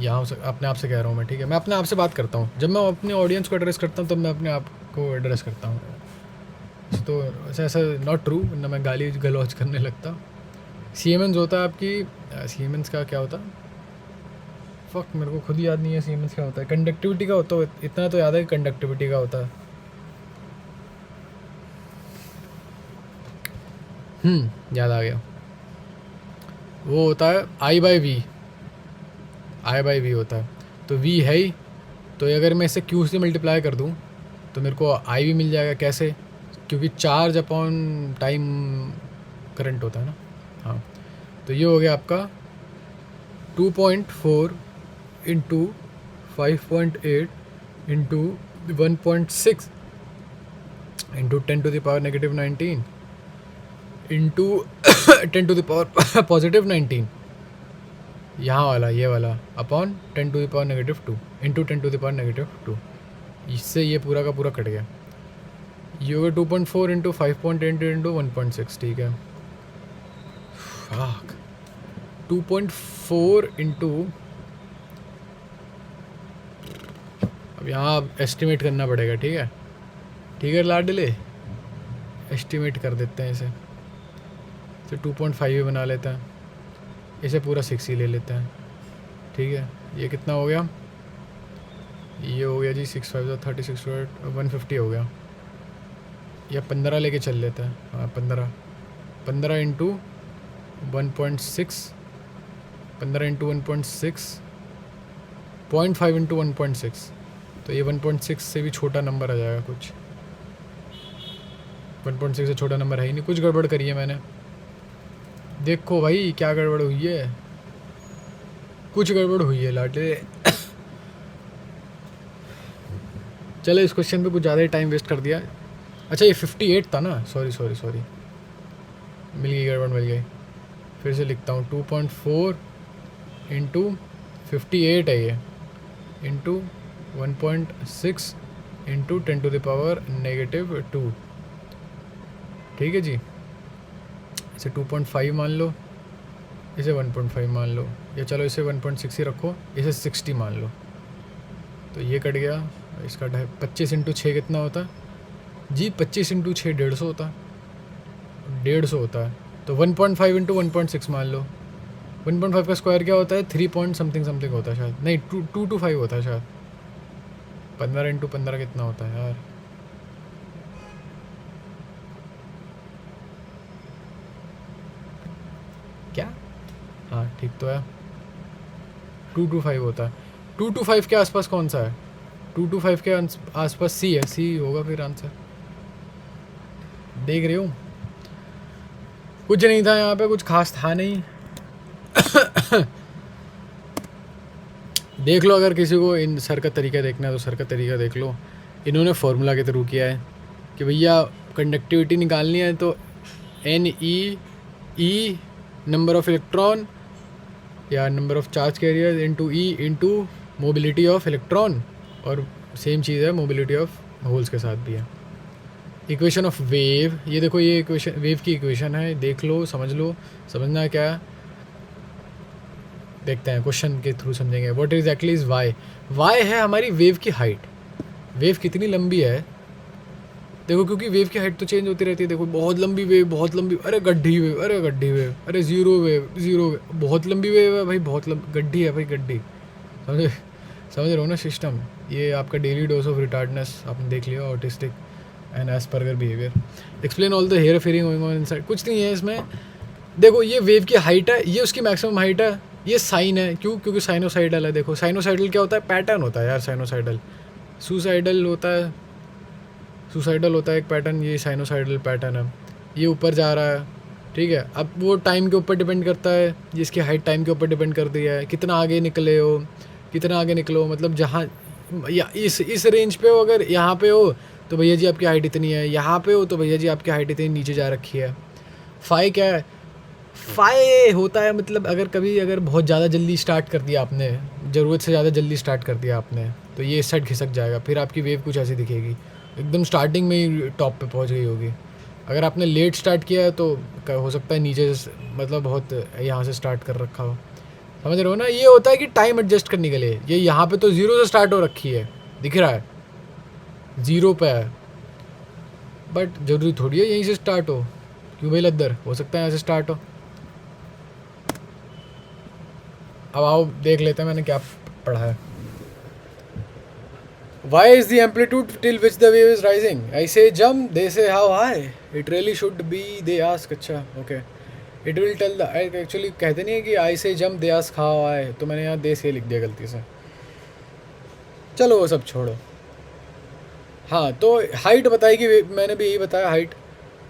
यहाँ अपने आप से कह रहा हूँ मैं, ठीक है। मैं अपने आप से बात करता हूँ, जब मैं अपने ऑडियंस को एड्रेस करता हूँ तब मैं अपने आप को एड्रेस करता हूँ, तो ऐसा नॉट ट्रू, ना मैं गाली गलौज करने लगता। सीएमएस होता है आपकी, सीएमएस का क्या होता है, फक मेरे को खुद ही याद नहीं है सीएमएस क्या होता है। कंडक्टिविटी का होता है, इतना तो याद है कि कंडक्टिविटी का होता है। याद आ गया, वो होता है I/V होता है, तो V है ही, तो अगर मैं इसे Q से मल्टीप्लाई कर दूँ तो मेरे को I भी मिल जाएगा। कैसे, क्योंकि चार्ज अपॉन टाइम करंट होता है ना। हाँ, तो ये हो गया आपका 2.4 इंटू 5.8 इंटू 1.6 इंटू 10⁻⁻19 इंटू 10⁻⁻⁻19, यहाँ वाला ये वाला अपॉन 10⁻⁻2 इंटू 10⁻⁻2, इससे ये पूरा का पूरा कट गया। ये होगा 2.4 इंटू 5.8 इंटू 1.6, ठीक है। 2.4 इंटू, अब यहाँ एस्टिमेट करना पड़ेगा, ठीक है, ठीक है लाडले, एस्टिमेट कर देते हैं इसे, तो 2.5 ही बना लेते हैं, इसे पूरा 6 ही ले लेते हैं, ठीक है। ये कितना हो गया, ये हो गया जी 6 5 36 150 हो गया, या 15 लेके चल लेते हैं। हाँ 15 इंटू 1.6, 15 इंटू 1.6, 0.5 इंटू 1.6, तो ये 1.6 से भी छोटा नंबर आ जाएगा कुछ। 1.6 से छोटा नंबर है ही नहीं, कुछ गड़बड़ करी है मैंने। देखो भाई क्या गड़बड़ हुई है, कुछ गड़बड़ हुई है लाटे। चलो इस क्वेश्चन पे कुछ ज़्यादा ही टाइम वेस्ट कर दिया। अच्छा ये 58 था ना, सॉरी, मिल गई, गड़बड़ मिल गई। फिर से लिखता हूँ, 2.4 इंटू 58 है ये, इंटू 1.6 इंटू 10⁻⁻2, ठीक है जी। इसे 2.5 मान लो, इसे 1.5 मान लो, या चलो इसे 1.6 ही रखो, इसे 60 मान लो, तो ये कट गया। इसका 25 इंटू 6 कितना होता है जी, 25 इंटू 6 150 होता है, 150 होता है। तो 1.5 इंटू 1.6 मान लो, 1.5 का स्क्वायर क्या होता है, 3 पॉइंट समथिंग होता है शायद, नहीं 2 to 5 होता है शायद। 15 इंटू 15 कितना होता है यार, क्या, हाँ ठीक तो है, 2 to 5 होता है। 2 to 5 के आसपास कौन सा है, 2 to 5 के आसपास सी है, सी होगा फिर आंसर। देख रहे हो, कुछ नहीं था यहाँ पे, कुछ खास था नहीं। देख लो, अगर किसी को इन सर का तरीका देखना है तो सर का तरीका देख लो। इन्होंने फॉर्मूला के थ्रू किया है कि भैया कंडक्टिविटी निकालनी है तो NE e number of electron या number of charge carrier into e into mobility of electron, और सेम चीज़ है मोबिलिटी ऑफ होल्स के साथ भी है। इक्वेशन ऑफ वेव, ये देखो ये इक्वेशन वेव की इक्वेशन है, देख लो समझ लो, समझना क्या है देखते हैं, क्वेश्चन के थ्रू समझेंगे। What exactly is Y, Y है हमारी वेव की हाइट, वेव कितनी लंबी है देखो, क्योंकि वेव की हाइट तो चेंज होती रहती है। देखो बहुत लंबी वेव, बहुत लंबी, अरे गड्ढी वेव, अरे गड्ढी वेव, अरे ज़ीरो वेव, ज़ीरो वेव, बहुत लंबी वेव है भाई, बहुत गड्ढी है भाई, गड्ढी। समझ रहे हो ना सिस्टम, ये आपका डेली डोज ऑफ रिटार्डनेस आपने देख लिया, autistic and Asperger behaviour. Explain all the hair fairing going on inside, कुछ नहीं है इसमें। देखो ये वेव की हाइट है, ये उसकी मैक्सिमम हाइट है, ये साइन है, क्यों, क्योंकि साइनोसाइडल है। देखो साइनोसाइडल क्या होता है, पैटर्न होता है यार साइनोसाइडल, सुसाइडल होता है, सुसाइडल होता है एक पैटर्न, ये साइनोसाइडल पैटर्न है, ये ऊपर जा रहा है, ठीक है। अब वो टाइम के ऊपर डिपेंड करता है, जिसकी हाइट टाइम के ऊपर डिपेंड करती है, कितना आगे निकले हो, कितना आगे निकलो, मतलब जहाँ या इस रेंज पे हो, अगर यहाँ पे हो तो भैया जी आपकी हाइट इतनी है, यहाँ पे हो तो भैया जी आपकी हाइट इतनी नीचे जा रखी है। फाई क्या है, फाई होता है मतलब अगर बहुत ज़्यादा जल्दी स्टार्ट कर दिया आपने, ज़रूरत से ज़्यादा जल्दी स्टार्ट कर दिया आपने, तो ये इस साइड खिसक जाएगा, फिर आपकी वेव कुछ ऐसी दिखेगी, एकदम स्टार्टिंग में ही टॉप पे पहुंच गई होगी। अगर आपने लेट स्टार्ट किया है तो हो सकता है नीचे से, मतलब बहुत यहाँ से स्टार्ट कर रखा हो, समझ रहे हो ना। ये होता है कि टाइम एडजस्ट करने के लिए, ये यहाँ पे तो ज़ीरो से स्टार्ट हो रखी है, दिख रहा है ज़ीरो पे है, बट ज़रूरी थोड़ी है यहीं से स्टार्ट हो, क्यों भाई लद्दर, हो सकता है यहाँ से स्टार्ट हो। अब आओ देख लेते हैं मैंने क्या पढ़ा है। Why is the amplitude till which the wave is rising? I say jump, they say how high. It really should be, they ask, अच्छा okay. It will tell the, actually कहते नहीं है कि I say jump, they ask how high, तो मैंने यहाँ दे से लिख दिया गलती से, चलो वो सब छोड़ो। हाँ तो हाइट बताएगी, मैंने भी यही बताया height,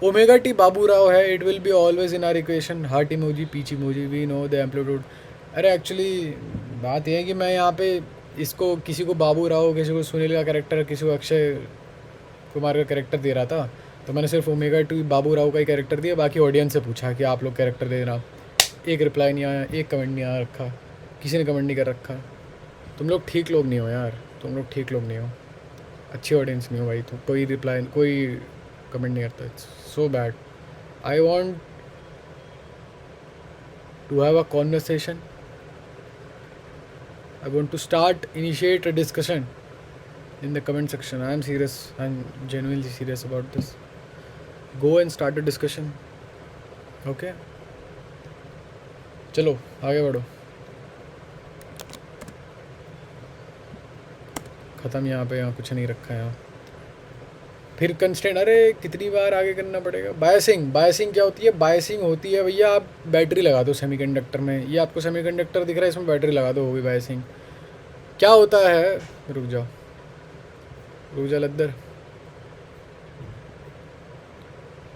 omega T Babu Rao है, it will be always in our equation, heart emoji, peach emoji, we know the amplitude. अरे एक्चुअली बात यह है कि मैं यहाँ पे इसको किसी को बाबू राव, किसी को सुनील का कैरेक्टर, किसी को अक्षय कुमार का कैरेक्टर दे रहा था, तो मैंने सिर्फ ओमेगा टी बाबू राव का ही कैरेक्टर दिया, बाकी ऑडियंस से पूछा कि आप लोग कैरेक्टर दे रहा, एक रिप्लाई नहीं आया, एक कमेंट नहीं आ रखा, किसी ने कमेंट नहीं कर रखा। तुम लोग ठीक लोग नहीं हो यार, तुम लोग ठीक लोग नहीं हो, अच्छी ऑडियंस नहीं हो भाई, तो कोई रिप्लाई, कोई कमेंट नहीं करता, it's so bad. I want to have a conversation, I want to start, initiate a discussion in the comment section. I am serious. I am genuinely serious about this. Go and start a discussion. Okay? चलो आगे बढ़ो। ख़त्म यहाँ पे, यहाँ कुछ नहीं रखा है यहाँ। फिर कंस्टेंट, अरे कितनी बार आगे करना पड़ेगा। बायसिंग, बायसिंग क्या होती है, बायसिंग होती है भैया आप बैटरी लगा दो सेमीकंडक्टर में, ये आपको सेमीकंडक्टर दिख रहा है, इसमें बैटरी लगा दो, होगी बायसिंग। क्या होता है, रुक जाओ लद्दर,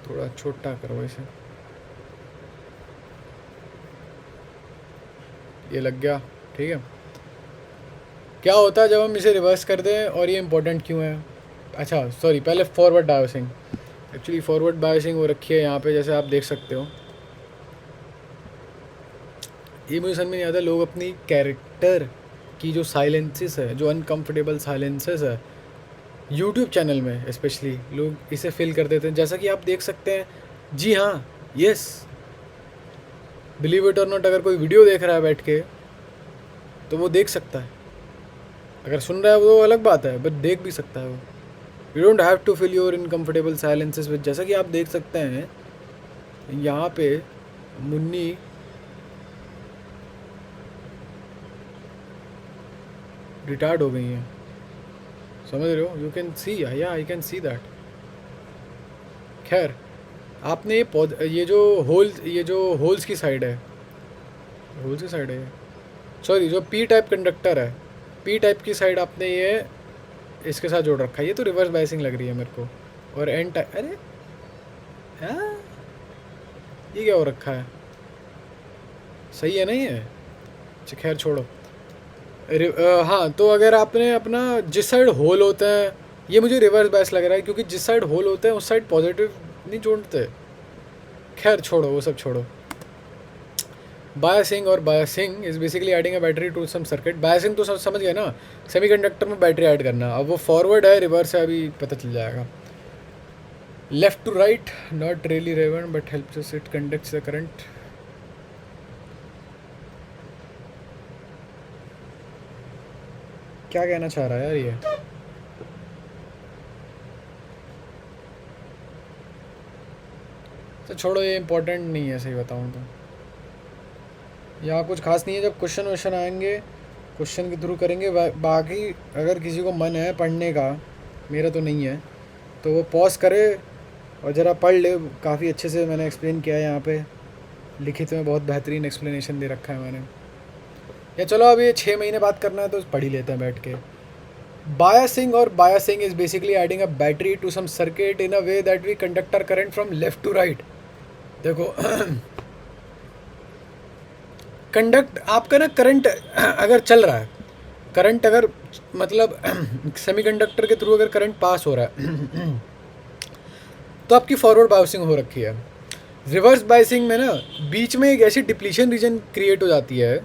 थोड़ा छोटा करो इसे, ये लग गया, ठीक है। क्या होता है जब हम इसे रिवर्स कर दें, और ये इंपॉर्टेंट क्यों है, अच्छा सॉरी, पहले forward biasing, actually forward biasing वो रखी है यहाँ पे, जैसे आप देख सकते हो। ये मुझे समझ में नहीं आता, लोग अपनी कैरेक्टर की जो साइलेंसेस है, जो अनकंफर्टेबल साइलेंसेस है यूट्यूब चैनल में स्पेशली, लोग इसे फिल कर देते हैं, जैसा कि आप देख सकते हैं। जी हाँ, यस, बिलीव इट और नॉट, अगर कोई वीडियो देख रहा है बैठ के तो वो देख सकता है, अगर सुन रहा है वो अलग बात है, बट देख भी सकता है वो। You don't have to fill your uncomfortable silences with, जैसा कि आप देख सकते हैं यहाँ पे मुन्नी रिटार्ड हो गई हैं, समझ रहे हो, यू कैन सी, या आई कैन सी दैट। खैर आपने ये जो होल्स की साइड है, होल्स की साइड है, सॉरी जो पी टाइप कंडक्टर है, पी टाइप की साइड आपने ये इसके साथ जोड़ रखा है, ये तो रिवर्स बायसिंग लग रही है मेरे को। और एन टाइप, अरे हाँ ये क्या हो रखा है, सही है नहीं है, अच्छा खैर छोड़ो। हाँ तो अगर आपने अपना जिस साइड होल होते हैं, ये मुझे रिवर्स बायस लग रहा है, क्योंकि जिस साइड होल होते हैं उस साइड पॉजिटिव नहीं जोड़ते। खैर छोड़ो वो सब छोड़ो। बायसिंग और biasing is basically adding a battery to some circuit. Biasing तो समझ गए ना, सेमीकंडक्टर में बैटरी ऐड करना। अब वो फॉरवर्ड है रिवर्स है अभी पता चल जाएगा। Left to right not really relevant but helps it conducts the current. क्या कहना चाह रहा है यार ये? तो छोड़ो, ये इंपॉर्टेंट नहीं है सही बताऊँ तो। यहाँ कुछ खास नहीं है। जब क्वेश्चन वोश्चन आएंगे क्वेश्चन के थ्रू करेंगे। बाकी अगर किसी को मन है पढ़ने का, मेरा तो नहीं है, तो वो पॉज करे और ज़रा पढ़ ले। काफ़ी अच्छे से मैंने एक्सप्लेन किया है यहाँ पे, लिखित में बहुत बेहतरीन एक्सप्लेनेशन दे रखा है मैंने। या चलो अब ये 6 महीने बात करना है तो पढ़ ही लेते हैं बैठ के। बायसिंग और biasing is basically adding a battery to some circuit in a way that we conduct our current from left to right. देखो कंडक्ट आपका ना करंट अगर चल रहा है, करंट अगर मतलब सेमीकंडक्टर के थ्रू अगर करंट पास हो रहा है तो आपकी फॉरवर्ड बायसिंग हो रखी है। रिवर्स बायसिंग में ना बीच में एक ऐसी डिप्लीशन रीजन क्रिएट हो जाती है,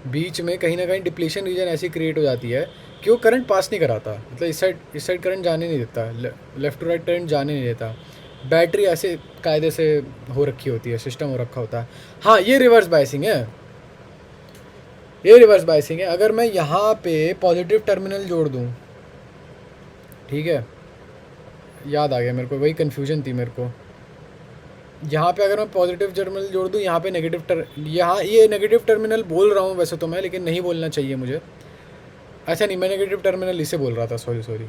बीच में कहीं ना कहीं डिप्लीशन रीजन ऐसी क्रिएट हो जाती है कि वो करंट पास नहीं कराता। मतलब इस साइड करंट जाने नहीं देता, लेफ्ट टू राइट करंट जाने नहीं देता। बैटरी ऐसे कायदे से हो रखी होती है, सिस्टम हो रखा होता है। हाँ, ये रिवर्स बायसिंग है, ये रिवर्स बायसिंग है। अगर मैं यहाँ पे पॉजिटिव टर्मिनल जोड़ दूँ, ठीक है, याद आ गया मेरे को, वही कन्फ्यूजन थी मेरे को। यहाँ पे अगर मैं पॉजिटिव टर्मिनल जोड़ दूँ, यहाँ पे यहाँ ये नेगेटिव टर्मिनल बोल रहा हूँ वैसे तो मैं, लेकिन नहीं बोलना चाहिए मुझे। अच्छा नहीं, मैं नेगेटिव टर्मिनल इसे बोल रहा था, सॉरी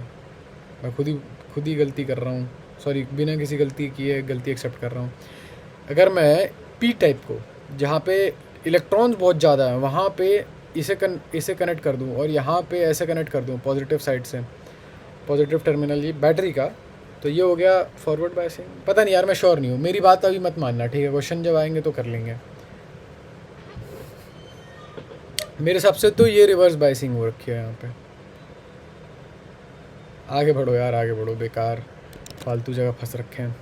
मैं खुद ही गलती कर रहा हूँ, सॉरी, बिना किसी गलती किए गलती एक्सेप्ट कर रहा हूँ। अगर मैं पी टाइप को, जहाँ पे इलेक्ट्रॉन्स बहुत ज़्यादा हैं, वहाँ पे इसे कनेक्ट कर दूँ और यहाँ पे ऐसे कनेक्ट कर दूँ पॉजिटिव साइड से, पॉजिटिव टर्मिनल ये बैटरी का, तो ये हो गया फॉरवर्ड बायसिंग। पता नहीं यार, मैं श्योर नहीं हूँ, मेरी बात अभी मत मानना, ठीक है? क्वेश्चन जब आएंगे तो कर लेंगे। मेरे हिसाब से तो ये रिवर्स बायसिंग हो रखी है यहाँ पे। आगे बढ़ो यार, आगे बढ़ो, बेकार फालतू जगह फंस रखे हैं।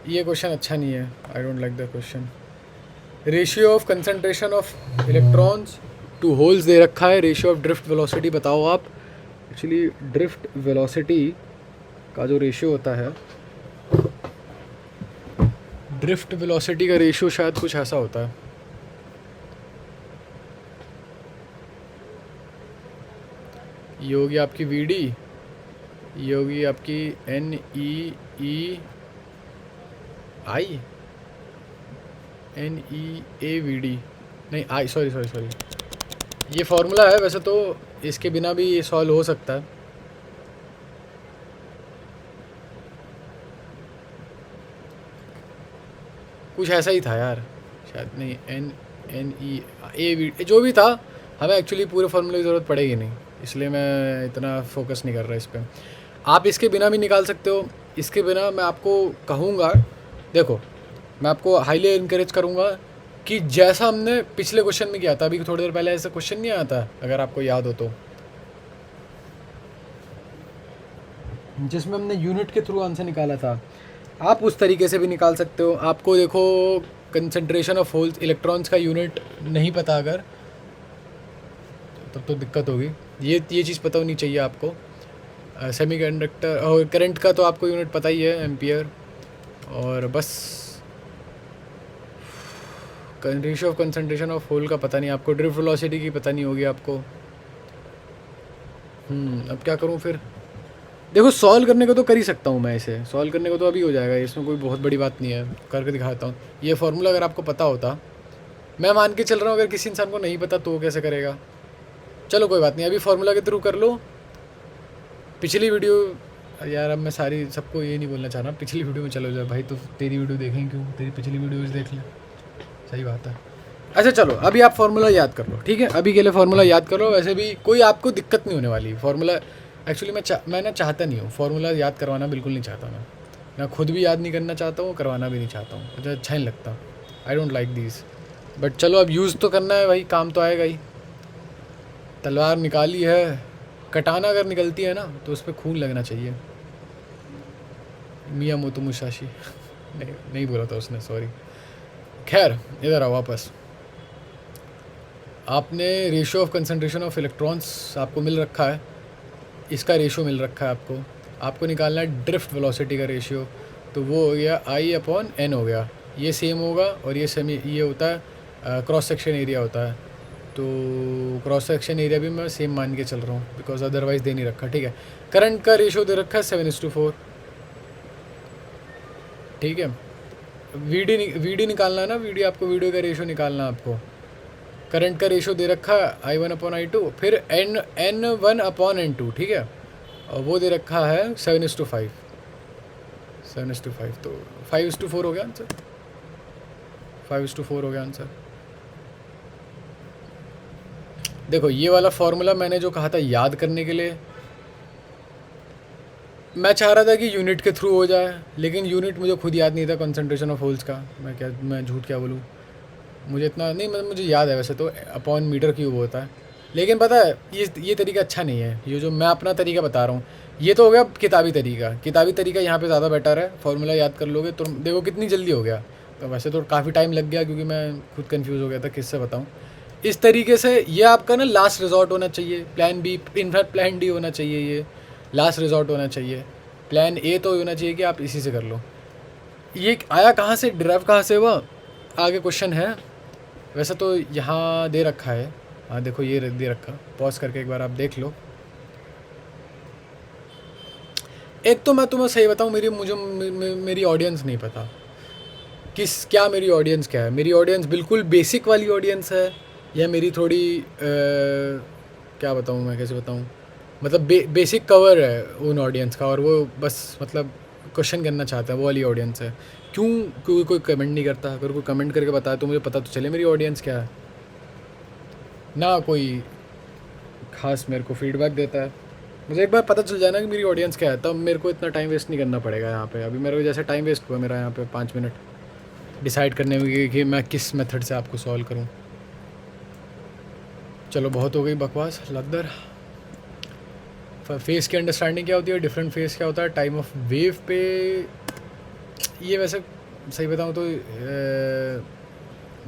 ये क्वेश्चन अच्छा नहीं है, I don't like the question. Ratio of concentration of electrons to holes दे रखा है, रेशियो ऑफ ड्रिफ्ट वेलोसिटी बताओ आप। एक्चुअली ड्रिफ्ट वेलोसिटी का जो रेशियो होता है, ड्रिफ्ट वेलोसिटी का रेशियो शायद कुछ ऐसा होता है, ये होगी आपकी वीडी, ये होगी आपकी NEE आई, NEAVD, नहीं आई, सॉरी, ये फार्मूला है वैसे तो, इसके बिना भी ये सॉल्व हो सकता है। कुछ ऐसा ही था यार शायद, नहीं NEAVD जो भी था, हमें एक्चुअली पूरे फार्मूले की ज़रूरत पड़ेगी नहीं, इसलिए मैं इतना फोकस नहीं कर रहा इस पर। आप इसके बिना भी निकाल सकते हो, इसके बिना मैं आपको कहूँगा, देखो मैं आपको हाईली इनकरेज करूँगा कि जैसा हमने पिछले क्वेश्चन में किया था, अभी थोड़ी देर पहले ऐसा क्वेश्चन नहीं आया था अगर आपको याद हो तो, जिसमें हमने यूनिट के थ्रू आंसर निकाला था, आप उस तरीके से भी निकाल सकते हो। आपको देखो कंसंट्रेशन ऑफ होल्स, इलेक्ट्रॉन्स का यूनिट नहीं पता अगर, तब तो दिक्कत होगी। ये चीज़ पता होनी चाहिए आपको। सेमीकंडक्टर और करंट का तो आपको यूनिट पता ही है, एम्पियर। और बस ratio of concentration of hole का पता नहीं आपको, ड्रिफ्ट वेलोसिटी की पता नहीं होगी आपको। अब क्या करूँ फिर? देखो सॉल्व करने को तो कर ही सकता हूँ मैं, इसे सॉल्व करने को तो अभी हो जाएगा, इसमें कोई बहुत बड़ी बात नहीं है, करके दिखाता हूँ। ये फार्मूला अगर आपको पता होता, मैं मान के चल रहा हूँ अगर किसी इंसान को नहीं पता तो वो कैसे करेगा। चलो कोई बात नहीं, अभी फार्मूला के थ्रू कर लो। पिछली वीडियो, यार अब मैं सबको ये नहीं बोलना चाह रहा, पिछली वीडियो में चलो जाए भाई, तो तेरी वीडियो देखें क्यों, तेरी पिछली वीडियोज़ देख लें, सही बात है। अच्छा चलो अभी आप फार्मूला याद कर लो, ठीक है? अभी के लिए फार्मूला याद कर लो, वैसे भी कोई आपको दिक्कत नहीं होने वाली। फार्मूला एक्चुअली मैं ना चाहता नहीं हूँ फार्मूला याद करवाना, बिल्कुल नहीं चाहता मैं खुद भी याद नहीं करना चाहता हूँ, करवाना भी नहीं चाहता हूँ, मुझे अच्छा नहीं लगता, आई डोंट लाइक दिस। बट चलो अब यूज़ तो करना है भाई, काम तो आएगा ही। तलवार निकाली है, कटाना अगर निकलती है ना तो उस पर खून लगना चाहिए। मियामोतो मुसाशी नहीं बोला था उसने, सॉरी। खैर इधर आओ वापस। आपने ratio of concentration of electrons आपको मिल रखा है, इसका रेशियो मिल रखा है आपको, आपको निकालना है ड्रिफ्ट वेलोसिटी का रेशियो, तो वो हो गया I/n हो गया, ये सेम होगा और ये सेम, ये होता है क्रॉस सेक्शन एरिया होता है, तो क्रॉस सेक्शन एरिया भी मैं सेम मान के चल रहा हूँ बिकॉज अदरवाइज़ दे नहीं रखा। ठीक है, करंट का रेशियो दे रखा है 7:4। ठीक है, वीडी निकालना है ना, आपको वीडियो का रेशियो निकालना है आपको। करंट का रेशियो दे रखा है I1/I2, फिर N1/N2। ठीक है, और वो दे रखा है 7:5। 7:5 तो 5:4 हो गया आंसर। 5:4 हो गया आंसर। देखो ये वाला फॉर्मूला मैंने जो कहा था याद करने के लिए, मैं चाह रहा था कि यूनिट के थ्रू हो जाए, लेकिन यूनिट मुझे खुद याद नहीं था कंसंट्रेशन ऑफ होल्स का। मैं झूठ क्या बोलूँ, मुझे इतना नहीं, मतलब मुझे याद है वैसे तो अपॉन मीटर क्यूब होता है, लेकिन पता है ये तरीका अच्छा नहीं है। ये जो मैं अपना तरीका बता रहा हूँ ये तो हो गया किताबी तरीका यहाँ पे ज़्यादा बेटर है। फॉर्मूला याद कर लोगे तो देखो कितनी जल्दी हो गया। तो वैसे तो काफ़ी टाइम लग गया क्योंकि मैं खुद कंफ्यूज हो गया था किससे बताऊँ। इस तरीके से ये आपका ना लास्ट रिजॉर्ट होना चाहिए, plan B, in fact plan D होना चाहिए, ये लास्ट रिजॉर्ट होना चाहिए। प्लान ए तो होना चाहिए कि आप इसी से कर लो। ये आया कहाँ से, डिराइव कहाँ से हुआ, आगे क्वेश्चन है। वैसे तो यहाँ दे रखा है, हाँ देखो ये दे रखा, पॉज करके एक बार आप देख लो। एक तो मैं तुम्हें सही बताऊँ, मेरी ऑडियंस नहीं पता क्या मेरी ऑडियंस क्या है। मेरी ऑडियंस बिल्कुल बेसिक वाली ऑडियंस है या मेरी थोड़ी क्या बताऊँ मैं, कैसे बताऊँ, मतलब बेसिक कवर है उन ऑडियंस का, और वो बस मतलब क्वेश्चन करना चाहता है वो वाली ऑडियंस है। क्योंकि कोई कमेंट नहीं करता। अगर कोई कमेंट करके बताए तो मुझे पता तो चले मेरी ऑडियंस क्या है ना। कोई खास मेरे को फीडबैक देता है, मुझे एक बार पता चल जाए ना कि मेरी ऑडियंस क्या है, तब मेरे को इतना टाइम वेस्ट नहीं करना पड़ेगा यहाँ पे। अभी मेरे को जैसे टाइम वेस्ट हुआ मेरा यहाँ पे 5 मिनट डिसाइड करने में कि मैं किस मेथड से आपको सॉल्व करूँ। चलो बहुत हो गई बकवास लगदर। फेस की अंडरस्टैंडिंग क्या होती है, डिफरेंट फेस क्या होता है, टाइम ऑफ वेव पे, ये वैसे सही बताऊँ तो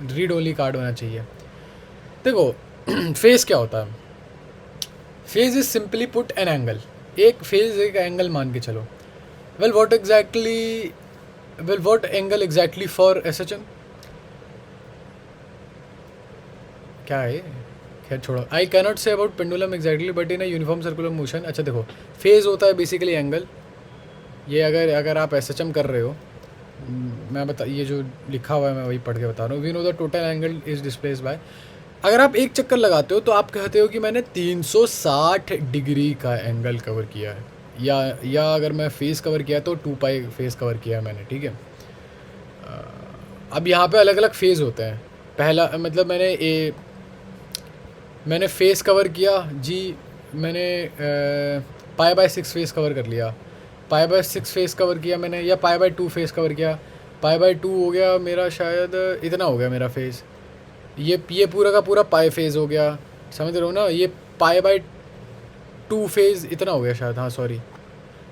रीड ओनली कार्ड होना चाहिए। देखो फेस क्या होता है, phase is simply put an angle, एक फेज एक एंगल मान के चलो। Well what angle exactly for SHM क्या है, खैर छोड़ो। I cannot say about pendulum exactly but in a uniform circular motion. अच्छा देखो फेज होता है बेसिकली एंगल, ये अगर आप SHM कर रहे हो, ये जो लिखा हुआ है मैं वही पढ़ के बता रहा हूँ। We know the total angle is displace by, अगर आप एक चक्कर लगाते हो तो आप कहते हो कि मैंने 360 डिग्री का एंगल कवर किया है, या अगर मैं फेस कवर किया तो 2π फेस कवर किया है मैंने। ठीक है, अब यहाँ पे अलग अलग फेज़ होते हैं। पहला मतलब मैंने फेस कवर किया जी, मैंने π/6 फेस कवर कर लिया, π/6 फेस कवर किया मैंने, या π/2 फेस कवर किया। π/2 हो गया मेरा, शायद इतना हो गया मेरा फेस, ये पूरा का पूरा पाई फेज़ हो गया, समझ रहे हो ना। ये π/2 फेज़ इतना हो गया शायद, हाँ सॉरी,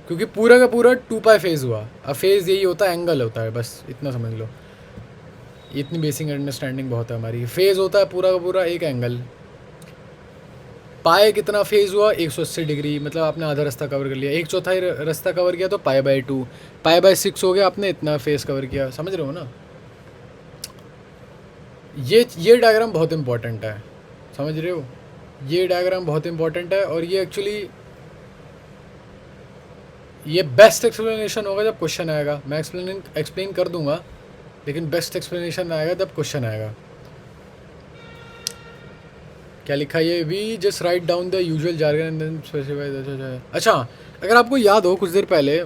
क्योंकि पूरा का पूरा 2π फेज़ हुआ। अब फेज़ यही होता है, एंगल होता है, बस इतना समझ लो। इतनी बेसिक अंडरस्टैंडिंग बहुत है हमारी। फेज़ होता है पूरा का पूरा एक एंगल। पाए कितना फेज़ हुआ, 180 डिग्री, मतलब आपने आधा रास्ता कवर कर लिया, 1/4 रास्ता कवर किया तो π/2, π/6 हो गया, आपने इतना फेज़ कवर किया, समझ रहे हो ना। ये डायग्राम बहुत इंपॉर्टेंट है, समझ रहे हो, ये डायग्राम बहुत इंपॉर्टेंट है। और ये एक्चुअली ये बेस्ट एक्सप्लेनेशन होगा जब क्वेश्चन आएगा। मैं एक्सप्लेन कर दूंगा, लेकिन बेस्ट एक्सप्लेनेशन आएगा जब क्वेश्चन आएगा। क्या लिखा है ये, we just write down the usual jargon and then specify. अच्छा अगर आपको याद हो कुछ देर पहले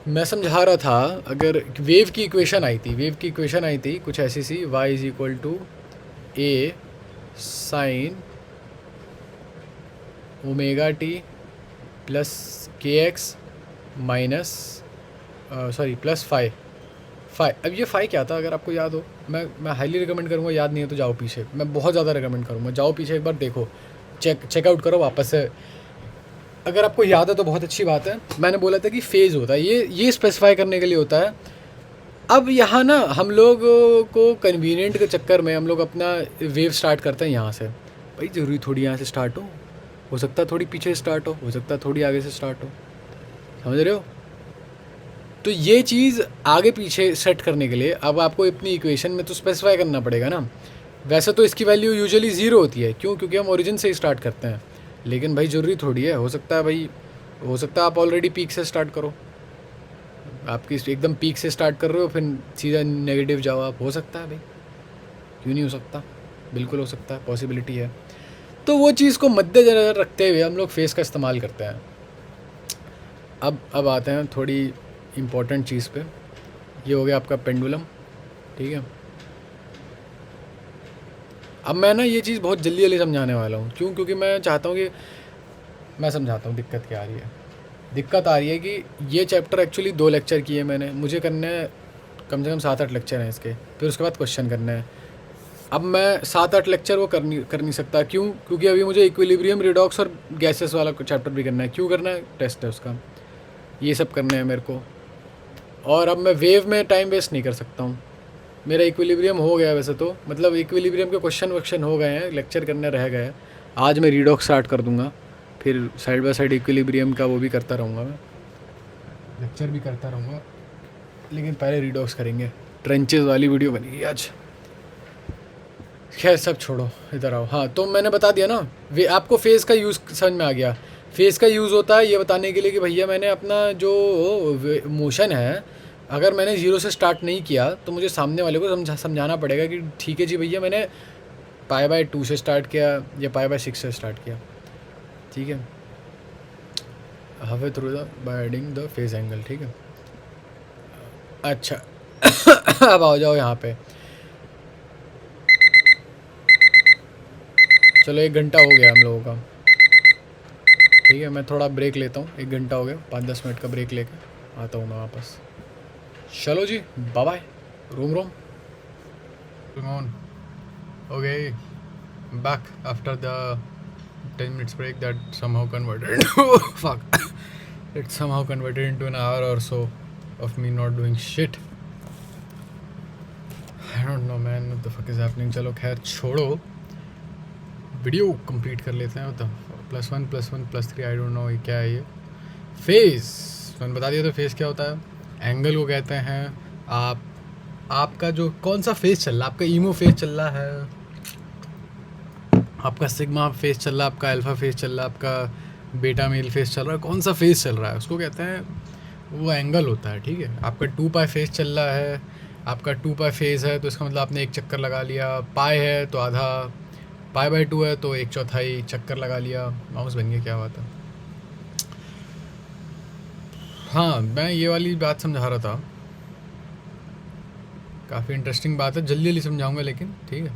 मैं समझा रहा था, अगर वेव की इक्वेशन आई थी कुछ ऐसी सी, y = a sin ωt plus kx minus plus phi. अब ये फाई क्या था अगर आपको याद हो, मैं हाईली रिकमेंड करूँगा, याद नहीं है तो जाओ पीछे, मैं बहुत ज़्यादा रिकमेंड करूँगा, जाओ पीछे एक बार देखो, चेकआउट करो वापस से। अगर आपको याद है तो बहुत अच्छी बात है। मैंने बोला था कि फेज़ होता है, ये स्पेसिफाई करने के लिए होता है अब यहाँ ना हम लोग को कन्वीनियंट के चक्कर में हम लोग अपना वेव स्टार्ट करते हैं यहाँ से। भाई ज़रूरी थोड़ी यहाँ से स्टार्ट हो सकता है थोड़ी पीछे स्टार्ट हो सकता है थोड़ी आगे से स्टार्ट हो, समझ रहे हो? तो ये चीज़ आगे पीछे सेट करने के लिए अब आपको अपनी इक्वेशन में तो स्पेसिफाई करना पड़ेगा ना। वैसे तो इसकी वैल्यू यूजुअली 0 होती है, क्यों? क्योंकि हम ओरिजिन से ही स्टार्ट करते हैं। लेकिन भाई ज़रूरी थोड़ी है, हो सकता है भाई, हो सकता है आप ऑलरेडी पीक से स्टार्ट करो, आपकी एकदम पीक से स्टार्ट कर रहे हो फिर सीधा नेगेटिव जाओ आप, हो सकता है भाई, क्यों नहीं हो सकता? बिल्कुल हो सकता है, पॉसिबिलिटी है। तो वो चीज़ को मद्देनज़र रखते हुए हम लोग फेस का इस्तेमाल करते हैं। अब आते हैं थोड़ी इम्पोर्टेंट चीज़ पे। ये हो गया आपका पेंडुलम, ठीक है। अब मैं ना ये चीज़ बहुत जल्दी जल्दी समझाने वाला हूँ, क्यों? क्योंकि मैं चाहता हूँ कि मैं समझाता हूँ दिक्कत क्या आ रही है। दिक्कत आ रही है कि ये चैप्टर एक्चुअली 2 लेक्चर किए मैंने, मुझे करने कम से कम 7-8 लेक्चर हैं इसके, फिर उसके बाद क्वेश्चन करना है। अब मैं 7-8 लेक्चर वो कर नहीं सकता, क्यों? क्योंकि अभी मुझे इक्विलिब्रियम, रिडॉक्स और गैसेस वाला चैप्टर भी करना है। क्यों करना है? टेस्ट है उसका, ये सब करने हैं मेरे को। और अब मैं वेव में टाइम वेस्ट नहीं कर सकता हूँ। मेरा इक्विलिब्रियम हो गया वैसे तो, मतलब इक्विलिब्रियम के क्वेश्चन हो गए हैं, लेक्चर करने रह गए हैं। आज मैं रिडॉक्स स्टार्ट कर दूँगा, फिर साइड बाय साइड इक्विलिब्रियम का वो भी करता रहूँगा, मैं लेक्चर भी करता रहूँगा। लेकिन पहले रिडॉक्स करेंगे, ट्रेंचेस वाली वीडियो बनेगी आज। खैर सब छोड़ो, इधर आओ। हाँ, तो मैंने बता दिया ना, वे आपको फेज़ का यूज़ समझ में आ गया। फेज़ का यूज़ होता है ये बताने के लिए कि भैया मैंने अपना जो मोशन है, अगर मैंने 0 से स्टार्ट नहीं किया तो मुझे सामने वाले को समझाना पड़ेगा कि ठीक है जी भैया, मैंने π/2 से स्टार्ट किया या π/6 से स्टार्ट किया, ठीक है। Half through the by adding the phase angle, ठीक है। अच्छा अब आ जाओ यहाँ पे। चलो 1 घंटा हो गया हम लोगों का, ठीक है। मैं थोड़ा ब्रेक लेता हूँ, 1 घंटा हो गया, 5-10 मिनट का ब्रेक लेके आता हूँ मैं वापस। चलो जी, बाय बाय, रोम रोम। Okay, back after the 10 minutes break that somehow converted into fuck, it somehow converted into an hour or so of me not doing shit. I don't know man, what the fuck is happening. चलो खैर छोड़ो, वीडियो कंप्लीट कर लेते हैं। तो +1 +1 +3 आई डोंट नो ये क्या है। ये फेज़ मैंने बता दिया। तो फेज़ क्या होता है? एंगल को कहते हैं। आपका जो कौन सा फेज़ चल रहा है, आपका ईमो फेज़ चल रहा है, आपका सिग्मा फेज़ चल रहा है, आपका अल्फ़ा फेज़ चल रहा है, आपका बीटा मेल फेज़ चल रहा है, कौन सा फेज़ चल रहा है उसको कहते हैं, वो एंगल होता है, ठीक है। आपका 2π फेज़ चल रहा है, आपका 2π फेज़ है तो इसका मतलब आपने एक चक्कर लगा लिया। पाई है तो आधा, π/2 है तो 1/4 चक्कर लगा लिया। माउस बन गया, क्या बात है। हाँ, मैं ये वाली बात समझा रहा था, काफ़ी इंटरेस्टिंग बात है, जल्दी जल्दी समझाऊंगा लेकिन, ठीक है।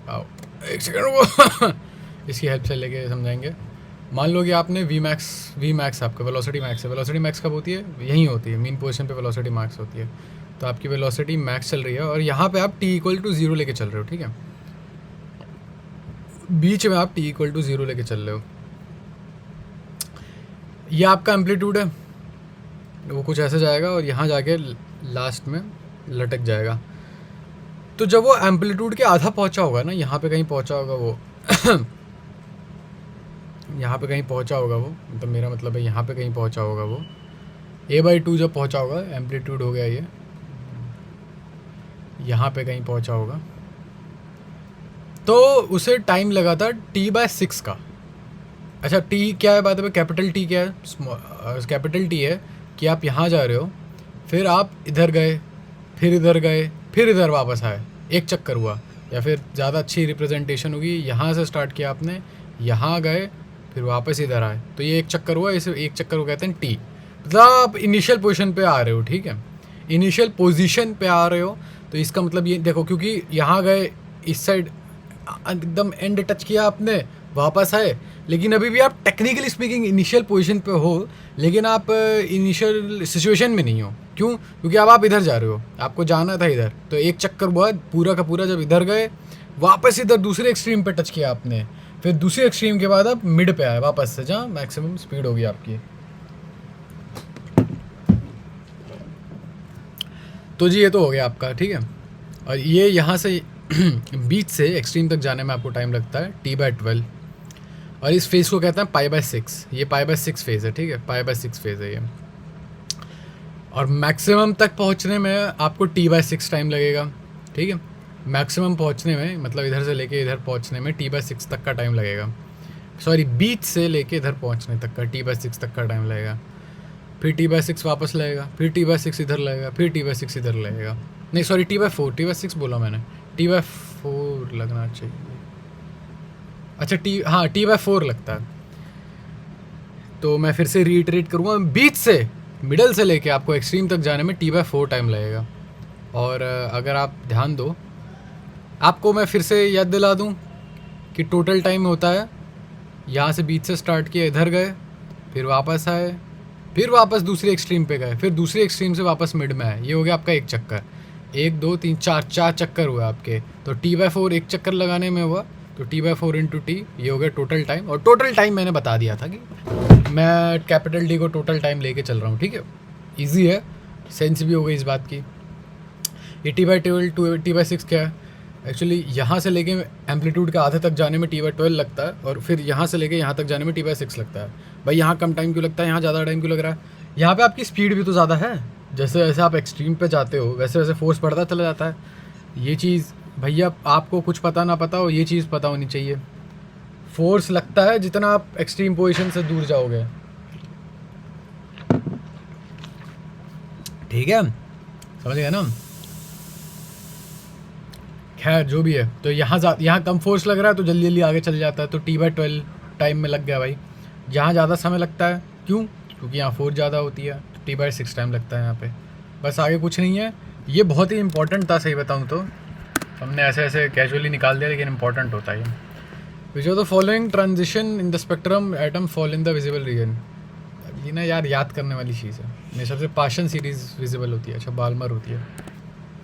आओ 1 सेकंड रुको इसकी हेल्प से लेके समझाएंगे। मान लो कि आपने वी मैक्स आपका वेलोसिटी मैक्स है। वेलोसिटी मैक्स कब होती है? यहीं होती है, मीन पोजीशन पे वेलोसिटी मैक्स होती है। तो आपकी वेलोसिटी मैक्स चल रही है और यहाँ पे आप t=0 लेके चल रहे हो, ठीक है। बीच में आप t=0 लेके चल रहे हो। ये आपका एम्पलीट्यूड है, वो कुछ ऐसे जाएगा और यहाँ जाके लास्ट में लटक जाएगा। तो जब वो एम्पलीट्यूड के आधा पहुँचा होगा ना, यहाँ पे कहीं पहुँचा होगा वो यहाँ पे कहीं पहुँचा होगा वो, मतलब मेरा मतलब है यहाँ पे कहीं पहुँचा होगा वो। a/2 जब पहुँचा होगा, एम्पलीट्यूड हो गया ये, यहाँ पे कहीं पहुँचा होगा, तो उसे टाइम लगा था t/6 का। अच्छा, t क्या है बात है, कैपिटल T क्या है? कैपिटल T है कि आप यहाँ जा रहे हो, फिर आप इधर गए, फिर इधर गए, फिर इधर वापस आए, एक चक्कर हुआ। या फिर ज़्यादा अच्छी रिप्रेजेंटेशन होगी, यहाँ से स्टार्ट किया आपने, यहाँ गए, फिर वापस इधर आए, तो ये एक चक्कर हुआ। इसे एक चक्कर को कहते हैं टी। मतलब आप इनिशियल पोजीशन पे आ रहे हो, ठीक है, इनिशियल पोजीशन पे आ रहे हो। तो इसका मतलब ये देखो, क्योंकि यहाँ गए, इस साइड एकदम एंड टच किया आपने, वापस आए, लेकिन अभी भी आप टेक्निकली स्पीकिंग इनिशियल पोजीशन पे हो, लेकिन आप इनिशियल सिचुएशन में नहीं हो। क्यों? क्योंकि अब आप इधर जा रहे हो, आपको जाना था इधर, तो एक चक्कर हुआ पूरा का पूरा। जब इधर गए, वापस इधर दूसरे एक्सट्रीम पे टच किया आपने, फिर दूसरे एक्सट्रीम के बाद आप मिड पे आए वापस से, जहाँ मैक्सिमम स्पीड होगी आपकी। तो जी ये तो हो गया आपका, ठीक है। और ये यहाँ से बीच से एक्सट्रीम तक जाने में आपको टाइम लगता है t/12, और इस फेज़ को कहते हैं π/6। ये π/6 फेज़ है, ठीक है, π/6 फेज़ है ये। और मैक्सिमम तक पहुँचने में आपको t/6 टाइम लगेगा, ठीक है। मैक्सिमम पहुँचने में मतलब इधर से लेके इधर पहुँचने में t/6 तक का टाइम लगेगा। सॉरी, बीच से लेके इधर पहुँचने तक का t/6 तक का टाइम लगेगा। फिर t/6 वापस लगेगा, फिर t/6 इधर लगेगा, फिर t/6 इधर लगेगा। नहीं सॉरी, t/4, t/6 बोला मैंने, t/4 लगना चाहिए। अच्छा हाँ t/4 लगता है। तो मैं फिर से रीइटरेट करूँगा, बीच से मिडल से लेके आपको एक्सट्रीम तक जाने में t/4 टाइम लगेगा। और अगर आप ध्यान दो, आपको मैं फिर से याद दिला दूँ कि टोटल टाइम होता है, यहाँ से बीच से स्टार्ट किया, इधर गए, फिर वापस आए, फिर वापस दूसरी एक्सट्रीम पे गए, फिर दूसरी एक्सट्रीम से वापस मिड में आए। ये हो गया आपका एक चक्कर। 1 2 3 4 चक्कर हुआ आपके। तो t/4 एक चक्कर लगाने में हुआ, तो t/4 इंटू टी, ये हो गया टोटल टाइम। और टोटल टाइम मैंने बता दिया था कि मैं कैपिटल डी को टोटल टाइम लेके चल रहा हूँ, ठीक है। ईजी है, सेंस भी हो गई इस बात की। ये t/12 t/6 क्या है एक्चुअली, यहाँ से लेके एम्पलीट्यूड के आधे तक जाने में t/12 लगता है, और फिर यहाँ से लेके यहाँ तक जाने में t/6 लगता है। भाई यहाँ कम टाइम क्यों लगता है, यहाँ ज़्यादा टाइम क्यों लग रहा है? यहाँ पे आपकी स्पीड भी तो ज़्यादा है। जैसे जैसे आप एक्सट्रीम पे जाते हो वैसे वैसे फोर्स बढ़ता चला जाता है। ये चीज़ भैया आपको कुछ पता ना पता हो, ये चीज़ पता होनी चाहिए। फोर्स लगता है जितना आप एक्सट्रीम पोजीशन से दूर जाओगे, ठीक है, समझ गए ना। खैर जो भी है, तो यहाँ कम फोर्स लग रहा है तो जल्दी जल्दी आगे चल जाता है, तो t/12 टाइम में लग गया भाई। यहाँ ज़्यादा समय लगता है, क्यों? क्योंकि यहाँ फोर्स ज़्यादा होती है, तो t/6 टाइम लगता है यहाँ पे। बस आगे कुछ नहीं है। ये बहुत ही इंपॉर्टेंट था, सही बताऊँ तो हमने ऐसे ऐसे कैजुअली निकाल दिया, लेकिन इंपॉर्टेंट होता है। Which are the following transition in the spectrum atom fall in the visible region. ये ना यार याद करने वाली चीज़ है। मेरे सबसे पाशन सीरीज विजिबल होती है, अच्छा बाल्मर होती है,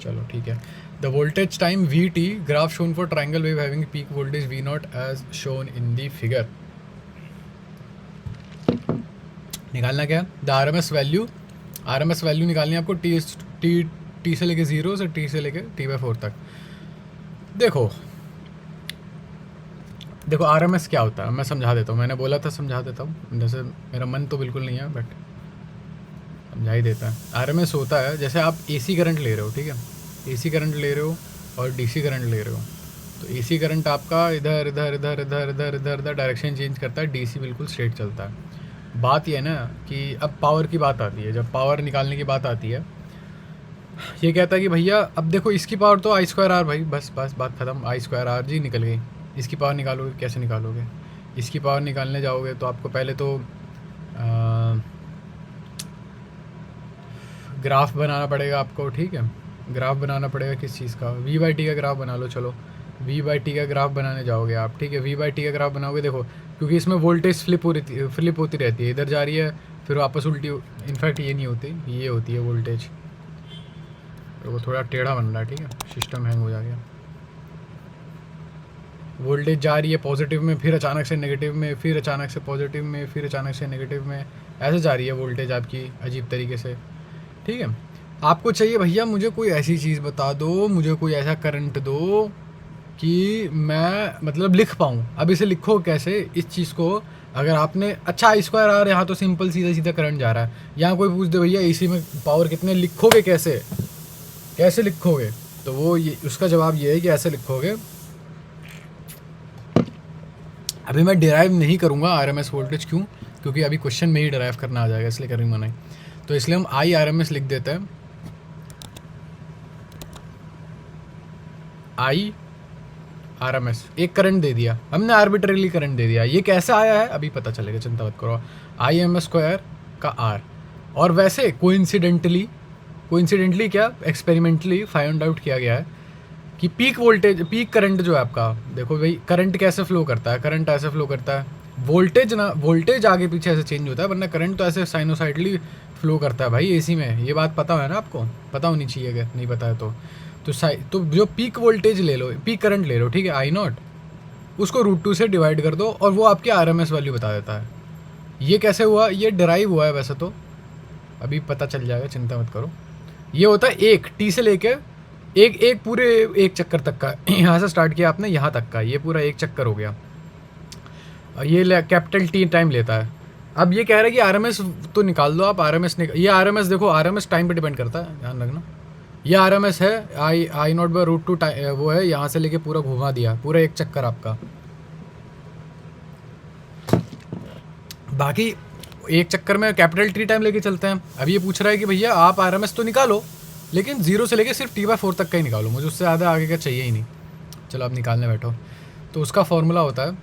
चलो ठीक है। The voltage time Vt graph shown for triangle wave having peak voltage V0 as shown in the figure. निकालना क्या? द RMS वैल्यू निकालनी है आपको t से लेके 0 से t से लेके t/4 तक। देखो RMS क्या होता है मैं समझा देता हूँ, मैंने बोला था समझा देता हूँ, जैसे मेरा मन तो बिल्कुल नहीं है बट समझा ही देता है। RMS होता है जैसे आप AC करंट ले रहे हो, ठीक है, AC करंट ले रहे हो और DC करंट ले रहे हो, तो AC करंट आपका इधर इधर इधर इधर इधर इधर इधर डायरेक्शन चेंज करता है, DC बिल्कुल स्ट्रेट चलता है। बात यह है ना कि अब पावर की बात आती है, जब पावर निकालने की बात आती है, ये कहता है कि भैया अब देखो इसकी पावर तो I²R भाई, बस बात ख़त्म, I²R जी निकल गई। इसकी पावर निकालोगे, कैसे निकालोगे? इसकी पावर निकालने जाओगे तो आपको पहले तो ग्राफ बनाना पड़ेगा आपको, ठीक है, ग्राफ बनाना पड़ेगा किस चीज़ का? V/T का ग्राफ बना लो। चलो V/T का ग्राफ बनाने जाओगे आप, ठीक है, V/T का ग्राफ बनाओगे। देखो क्योंकि इसमें वोल्टेज फ्लिप होती रहती है, इधर जा रही है फिर वापस उल्टी, इनफैक्ट ये नहीं होती, ये होती है वोल्टेज। तो वो थोड़ा टेढ़ा बन रहा है, ठीक है, सिस्टम हैंग हो जाएगा। वोल्टेज जा रही है पॉजिटिव में, फिर अचानक से नेगेटिव में, फिर अचानक से पॉजिटिव में, फिर अचानक से नेगेटिव में, ऐसे जा रही है वोल्टेज आपकी अजीब तरीके से, ठीक है। आपको चाहिए भैया मुझे कोई ऐसी चीज़ बता दो, मुझे कोई ऐसा करंट दो कि मैं मतलब लिख पाऊँ। अब इसे लिखो कैसे इस चीज़ को? अगर आपने अच्छा I²R, यहाँ तो सिंपल सीधा करंट जा रहा है, यहाँ कोई पूछ दे भैया AC में पावर कितने, लिखोगे कैसे लिखोगे? तो वो ये उसका जवाब ये है कि ऐसे लिखोगे। अभी मैं डिराइव नहीं करूँगा RMS वोल्टेज, क्यों? क्योंकि अभी क्वेश्चन में ही डिराइव करना आ जाएगा, इसलिए करेंगे मना। तो इसलिए हम IRMS लिख देते हैं, IRMS। एक करंट दे दिया हमने, आर्बिट्रेरली करंट दे दिया। ये कैसे आया है अभी पता चलेगा, चिंता मत करो। IM² का R। और वैसे कोइंसिडेंटली क्या एक्सपेरिमेंटली फाइंड आउट किया गया है कि पीक करंट जो है आपका, देखो भाई करंट कैसे फ्लो करता है, करंट ऐसे फ्लो करता है, वोल्टेज आगे पीछे ऐसे चेंज होता है, वरना करंट तो ऐसे साइनोसाइडली फ्लो करता है भाई AC में। ये बात पता है ना आपको? पता होनी चाहिए, अगर नहीं पता है तो जो पीक वोल्टेज ले लो, पीक करंट ले लो, ठीक है, I0, उसको √2 से डिवाइड कर दो और वो आपकी RMS वैल्यू बता देता है। ये कैसे हुआ? ये डिराइव हुआ है, वैसे तो अभी पता चल जाएगा, चिंता मत करो। ये होता है एक टी से लेके एक एक पूरे एक चक्कर तक का। यहाँ से स्टार्ट किया आपने यहाँ तक का, ये पूरा एक चक्कर हो गया। ये कैपिटल टी टाइम लेता है। अब ये कह रहा है कि आरएमएस तो निकाल दो आप, आरएमएस ये आरएमएस देखो, आरएमएस टाइम पे डिपेंड करता है, ध्यान रखना। ये आरएमएस है I naught by root two time, वो है यहाँ से लेके पूरा घुमा दिया, पूरा एक चक्कर आपका। बाकी एक चक्कर में कैपिटल टी टाइम लेके चलते हैं। अब ये पूछ रहा है कि भैया आप आरएमएस तो निकालो, लेकिन 0 से लेके सिर्फ t/4 तक का ही निकालो, मुझे उससे ज़्यादा आगे का चाहिए ही नहीं। चलो आप निकालने बैठो। तो उसका फॉर्मूला होता है,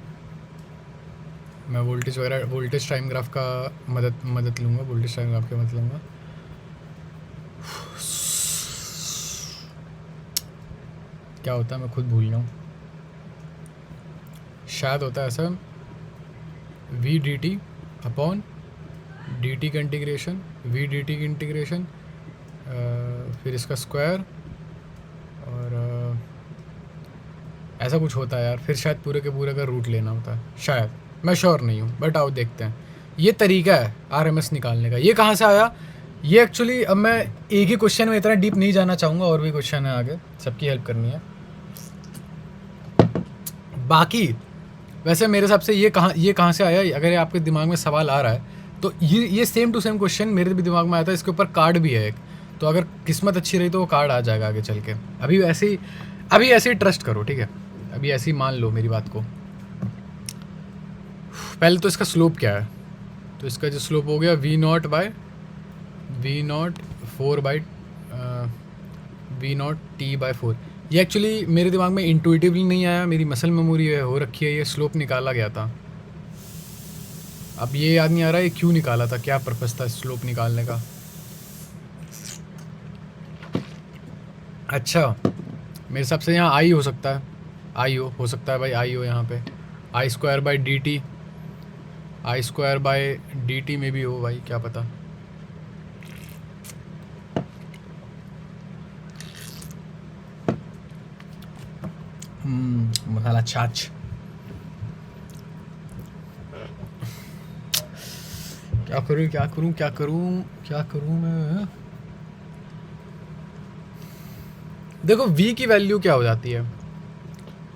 मैं वोल्टेज वगैरह वोल्टेज टाइम ग्राफ का मदद लूँगा, वोल्टेज टाइम ग्राफ की मदद लूँगा। क्या होता है मैं खुद भूल रहा हूँ, शायद होता है ऐसा, V D T upon D T का इंटीग्रेशन, वी डी टी की इंटीग्रेशन, फिर इसका स्क्वायर, और ऐसा कुछ होता है यार। फिर शायद पूरे के पूरे का रूट लेना होता है शायद, मैं श्योर नहीं हूँ, बट आओ देखते हैं। ये तरीका है आरएमएस निकालने का। ये कहाँ से आया ये एक्चुअली, अब मैं एक ही क्वेश्चन में इतना डीप नहीं जाना चाहूँगा, और भी क्वेश्चन है आगे, सबकी हेल्प करनी है। बाकी वैसे मेरे हिसाब से ये कहाँ से आया, अगर आपके दिमाग में सवाल आ रहा है तो ये सेम टू सेम क्वेश्चन मेरे भी दिमाग में आया था। इसके ऊपर कार्ड भी है एक, तो अगर किस्मत अच्छी रही तो वो कार्ड आ जाएगा आगे चल के। अभी ऐसे ही ट्रस्ट करो, ठीक है, अभी ऐसे ही मान लो मेरी बात को। पहले तो इसका स्लोप क्या है, तो इसका जो स्लोप हो गया v0 bye v0 4 by v0 t/4। ये एक्चुअली मेरे दिमाग में इंटुइटिवली नहीं आया, मेरी मसल मेमोरी हो रखी है, ये स्लोप निकाला गया था। अब ये याद नहीं आ रहा है क्यों निकाला था, क्या पर्पस था स्लोप निकालने का। अच्छा, मेरे हिसाब से यहाँ आई हो सकता है, आई हो सकता है भाई, आई हो यहाँ पे, I square by d t, I square by d t में भी हो भाई, क्या पता। मसाला छाछ, क्या करूँ मैं। देखो v की वैल्यू क्या हो जाती है,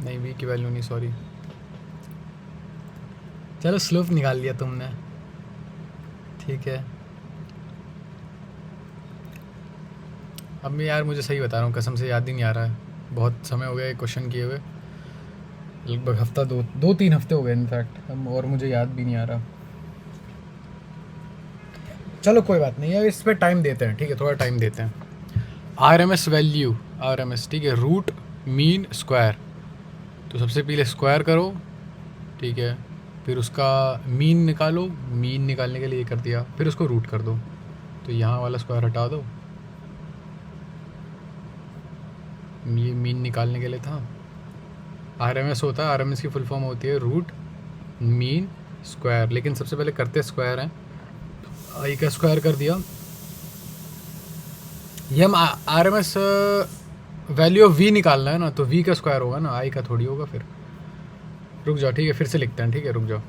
नहीं v की वैल्यू नहीं, सॉरी, चलो स्लोप निकाल लिया तुमने, ठीक है। अब मैं यार मुझे सही बता रहा हूँ, कसम से याद ही नहीं आ रहा है, बहुत समय हो गया ये क्वेश्चन किए हुए, लगभग हफ्ता 2-3 हफ्ते हो गए इनफैक्ट, और मुझे याद भी नहीं आ रहा। चलो कोई बात नहीं है, इस पर टाइम देते हैं, ठीक है, थोड़ा टाइम देते हैं। आरएमएस वैल्यू, आरएमएस, ठीक है, रूट मीन स्क्वायर, तो सबसे पहले स्क्वायर करो, ठीक है, फिर उसका मीन निकालो, मीन निकालने के लिए ये कर दिया, फिर उसको रूट कर दो, तो यहाँ वाला स्क्वायर हटा दो, ये मीन निकालने के लिए था। आरएमएस होता है, आरएमएस की फुल फॉर्म होती है रूट मीन स्क्वायर, लेकिन सबसे पहले करते स्क्वायर हैं, आई का स्क्वायर कर दिया। ये हम आरएमएस वैल्यू ऑफ वी निकालना है ना, तो वी का स्क्वायर होगा ना, आई का थोड़ी होगा। फिर रुक जाओ, ठीक है, फिर से लिखते हैं, ठीक है, रुक जाओ।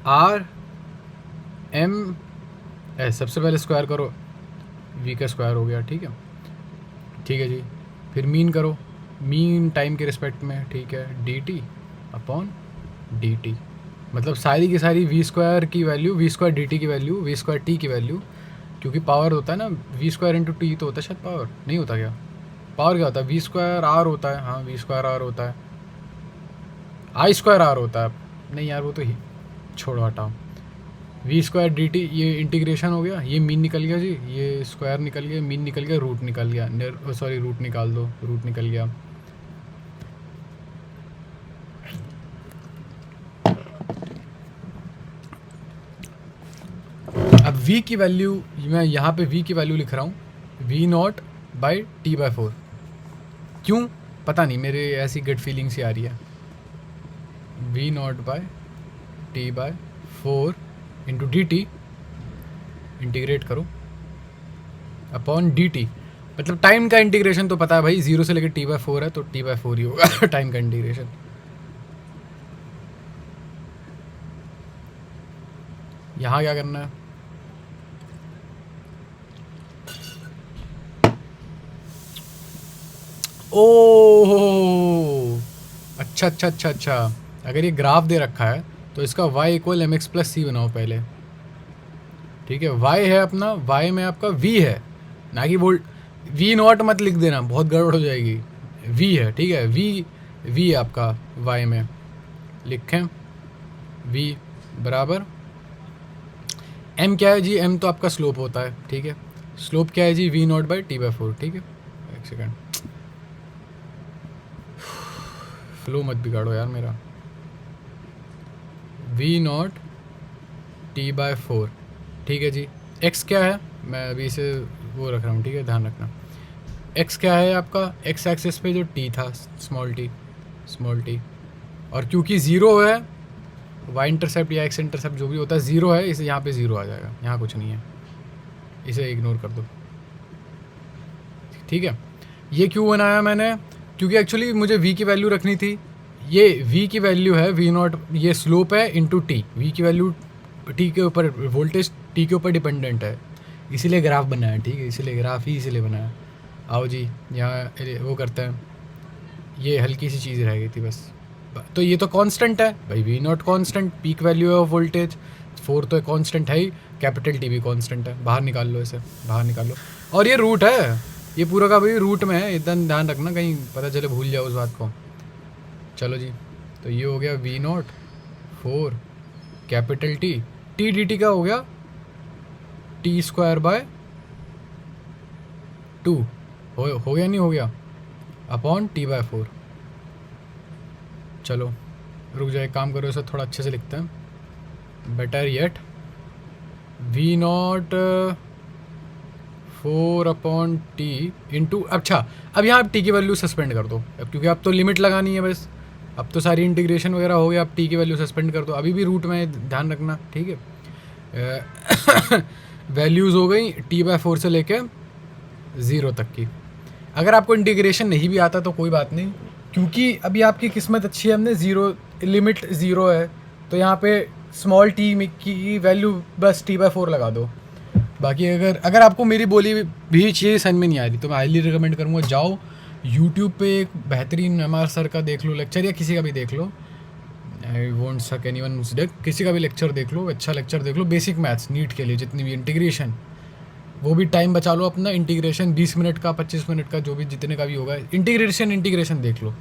आर एम एस, सबसे पहले स्क्वायर करो, वी का स्क्वायर हो गया, ठीक है, ठीक है जी। फिर मीन करो, मीन टाइम के रिस्पेक्ट में, ठीक है, D T upon D T, मतलब सारी की सारी वी स्क्वायर की value, V square D T की वैल्यू, वी स्क्वायर टी की वैल्यू, क्योंकि पावर होता है ना, वी स्क्वायर इंटू टी तो होता है, शायद पावर नहीं होता क्या, पावर क्या होता है, वी स्क्वायर आर होता है, हाँ वी स्क्वायर आर होता है, आई स्क्वायर आर होता है, नहीं यार वो तो ही छोड़ो हटाओ, वी स्क्वायर डी टी, ये इंटीग्रेशन हो गया, ये मीन निकल गया जी, ये स्क्वायर निकल गया, मीन निकल गया, रूट निकल गया, सॉरी रूट निकाल दो, रूट निकल गया। अब v की वैल्यू, मैं यहाँ पे v की वैल्यू लिख रहा हूँ, v0 बाई t/4, क्यों पता नहीं, मेरे ऐसी गट फीलिंग सी आ रही है। v0 by t/4 into D T, integrate करो, अपॉन डी टी, मतलब टाइम का इंटीग्रेशन तो पता है भाई, 0 से लेकर t/4 है, तो t/4 ही होगा टाइम का इंटीग्रेशन। यहाँ क्या करना है, ओ अच्छा अच्छा अच्छा अच्छा, अगर ये ग्राफ दे रखा है तो इसका y equal m x plus c बनाओ पहले, ठीक है। y है अपना, y में आपका v है, ना कि वोल्ट v नॉट मत लिख देना, बहुत गड़बड़ हो जाएगी। v है, ठीक है, v आपका y में लिखें, v बराबर m क्या है जी, m तो आपका स्लोप होता है, ठीक है। स्लोप क्या है जी, v not by T by four, ठीक है। एक सेकेंड, फ्लो मत बिगाड़ो यार मेरा। v not T by four, ठीक है जी। x क्या है, मैं अभी इसे वो रख रहा हूँ, ठीक है, ध्यान रखना। x क्या है आपका, x एक्सिस पे जो t था, स्मॉल t, और क्योंकि ज़ीरो है, y इंटरसेप्ट या x इंटरसेप्ट जो भी होता है ज़ीरो है, इसे यहाँ पे ज़ीरो आ जाएगा, यहाँ कुछ नहीं है, इसे इग्नोर कर दो, ठीक है। ये क्यों बनाया मैंने, क्योंकि एक्चुअली मुझे v की वैल्यू रखनी थी। ये v की वैल्यू है v नॉट, ये स्लोप है इनटू t, v की वैल्यू t के ऊपर, वोल्टेज t के ऊपर डिपेंडेंट है, इसीलिए ग्राफ बनाया, ठीक है, इसीलिए ग्राफ ही इसीलिए बनाया। आओ जी यहाँ वो करते हैं, ये हल्की सी चीज़ रह गई थी बस। तो ये तो कांस्टेंट है भाई, V naught constant, peak value of voltage 4 तो कांस्टेंट है ही, कैपिटल टी भी कांस्टेंट है, बाहर निकाल लो इसे, बाहर निकाल लो। और ये रूट है, ये पूरा का भाई रूट में है, एकदम ध्यान रखना कहीं पता चले भूल जाओ उस बात को। चलो जी, तो ये हो गया V naught 4 capital T, T D T का हो गया टी स्क्वायर बाय 2, हो गया नहीं हो गया, अपॉन टी बाय 4। चलो रुक जाए, काम करो, इसे थोड़ा अच्छे से लिखते हैं, better yet V naught 4 upon T into, अच्छा अब यहाँ टी की वैल्यू सस्पेंड कर दो अब, क्योंकि अब तो लिमिट लगानी है बस, अब तो सारी इंटीग्रेशन वगैरह हो गया, अब टी की वैल्यू सस्पेंड कर दो, अभी भी रूट में ध्यान रखना, ठीक है। वैल्यूज़ हो गई टी बाय 4 से लेके 0 तक की। अगर आपको इंटीग्रेशन नहीं भी आता तो कोई बात नहीं, क्योंकि अभी आपकी किस्मत अच्छी है, हमने ज़ीरो, लिमिट ज़ीरो है, तो यहाँ पे स्मॉल टी की वैल्यू बस टी बाय 4 लगा दो। बाकी अगर आपको मेरी बोली भी चीज़ समझ में नहीं आ रही तो मैं हाईली रिकमेंड करूँगा, जाओ यूट्यूब पे एक बेहतरीन एमआर सर का देख लो लेक्चर, या किसी का भी देख लो, आई वोंट सक एनीवन, किसी का भी लेक्चर देख लो, अच्छा लेक्चर देख लो, बेसिक मैथ्स नीट के लिए जितनी भी, इंटीग्रेशन, वो भी टाइम बचा लो अपना, इंटीग्रेशन 20 मिनट का 25 मिनट का जो भी जितने का भी होगा, इंटीग्रेशन देख लो,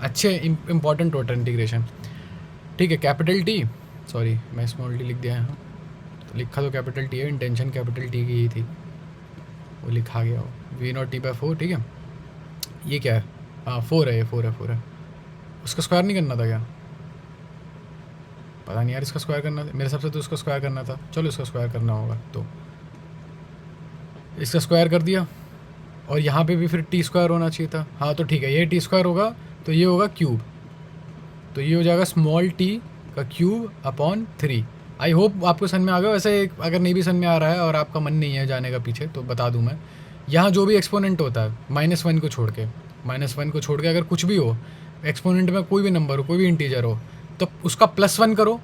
अच्छे इंपॉर्टेंट होता है इंटीग्रेशन, ठीक है। कैपिटल टी, सॉरी मैं स्मॉल टी लिख दिया है, तो लिखा तो कैपिटल टी है, इंटेंशन कैपिटल टी की ही थी, वो लिखा गया हो, वी नॉट टी बाय 4, ठीक है। ये क्या है, हाँ 4 है, ये 4 है, उसका स्क्वायर नहीं करना था क्या, पता नहीं यार, इसका स्क्वायर करना था मेरे हिसाब से, तो उसका स्क्वायर करना था, चलो इसका स्क्वायर करना होगा, तो इसका स्क्वायर कर दिया, और यहाँ पे भी फिर टी स्क्वायर होना चाहिए था, हाँ तो ठीक है, ये टी स्क्वायर होगा तो ये होगा क्यूब, तो ये हो जाएगा स्मॉल टी का क्यूब अपॉन 3। आई होप आपको समझ में आ गया। वैसे अगर नहीं भी समझ में आ रहा है और आपका मन नहीं है जाने का पीछे तो बता दूं मैं, यहाँ जो भी एक्सपोनेंट होता है -1 को छोड़ के, -1 को छोड़ के अगर कुछ भी हो एक्सपोनेंट में, कोई भी नंबर हो, कोई भी इंटीजर हो, तो उसका +1 करो,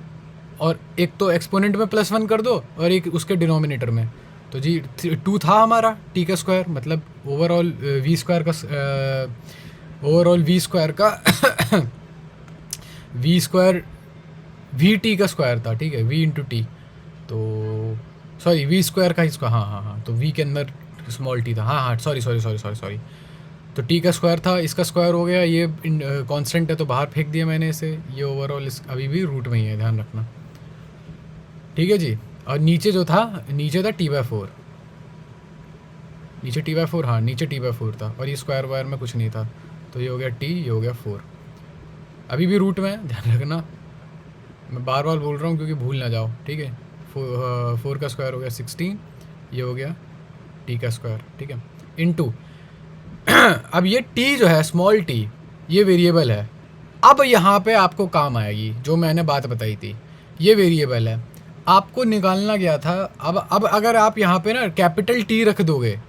और एक तो एक्सपोनेंट में +1 कर दो और एक उसके डिनोमिनेटर में। तो जी 2 था हमारा टी का स्क्वायर, मतलब ओवरऑल वी स्क्वायर का वी स्क्वायर वी टी का स्क्वायर था, ठीक है, वी इंटू टी, तो सॉरी वी स्क्वायर का ही स्क्वायर, हाँ, तो वी के अंदर स्मॉल टी था, हाँ सॉरी, तो टी का स्क्वायर था, इसका स्क्वायर हो गया, ये कांस्टेंट है तो बाहर फेंक दिया मैंने इसे, ये ओवरऑल अभी भी रूट में ही है, ध्यान रखना, ठीक है जी। और नीचे जो था, नीचे था टी बाय 4, नीचे टी बाय 4, हाँ नीचे टी बाय 4 था, और ये स्क्वायर वायर में कुछ नहीं था, तो ये हो गया टी, ये हो गया 4, अभी भी रूट में है, ध्यान रखना, मैं बार बार बोल रहा हूँ क्योंकि भूल ना जाओ, ठीक है। 4 का स्क्वायर हो गया 16, ये हो गया टी का स्क्वायर, ठीक है, इनटू अब ये टी जो है स्मॉल टी, ये वेरिएबल है, अब यहाँ पे आपको काम आएगी जो मैंने बात बताई थी, ये वेरिएबल है, आपको निकालना गया था। अब अगर आप यहाँ पे ना कैपिटल टी रख दोगे,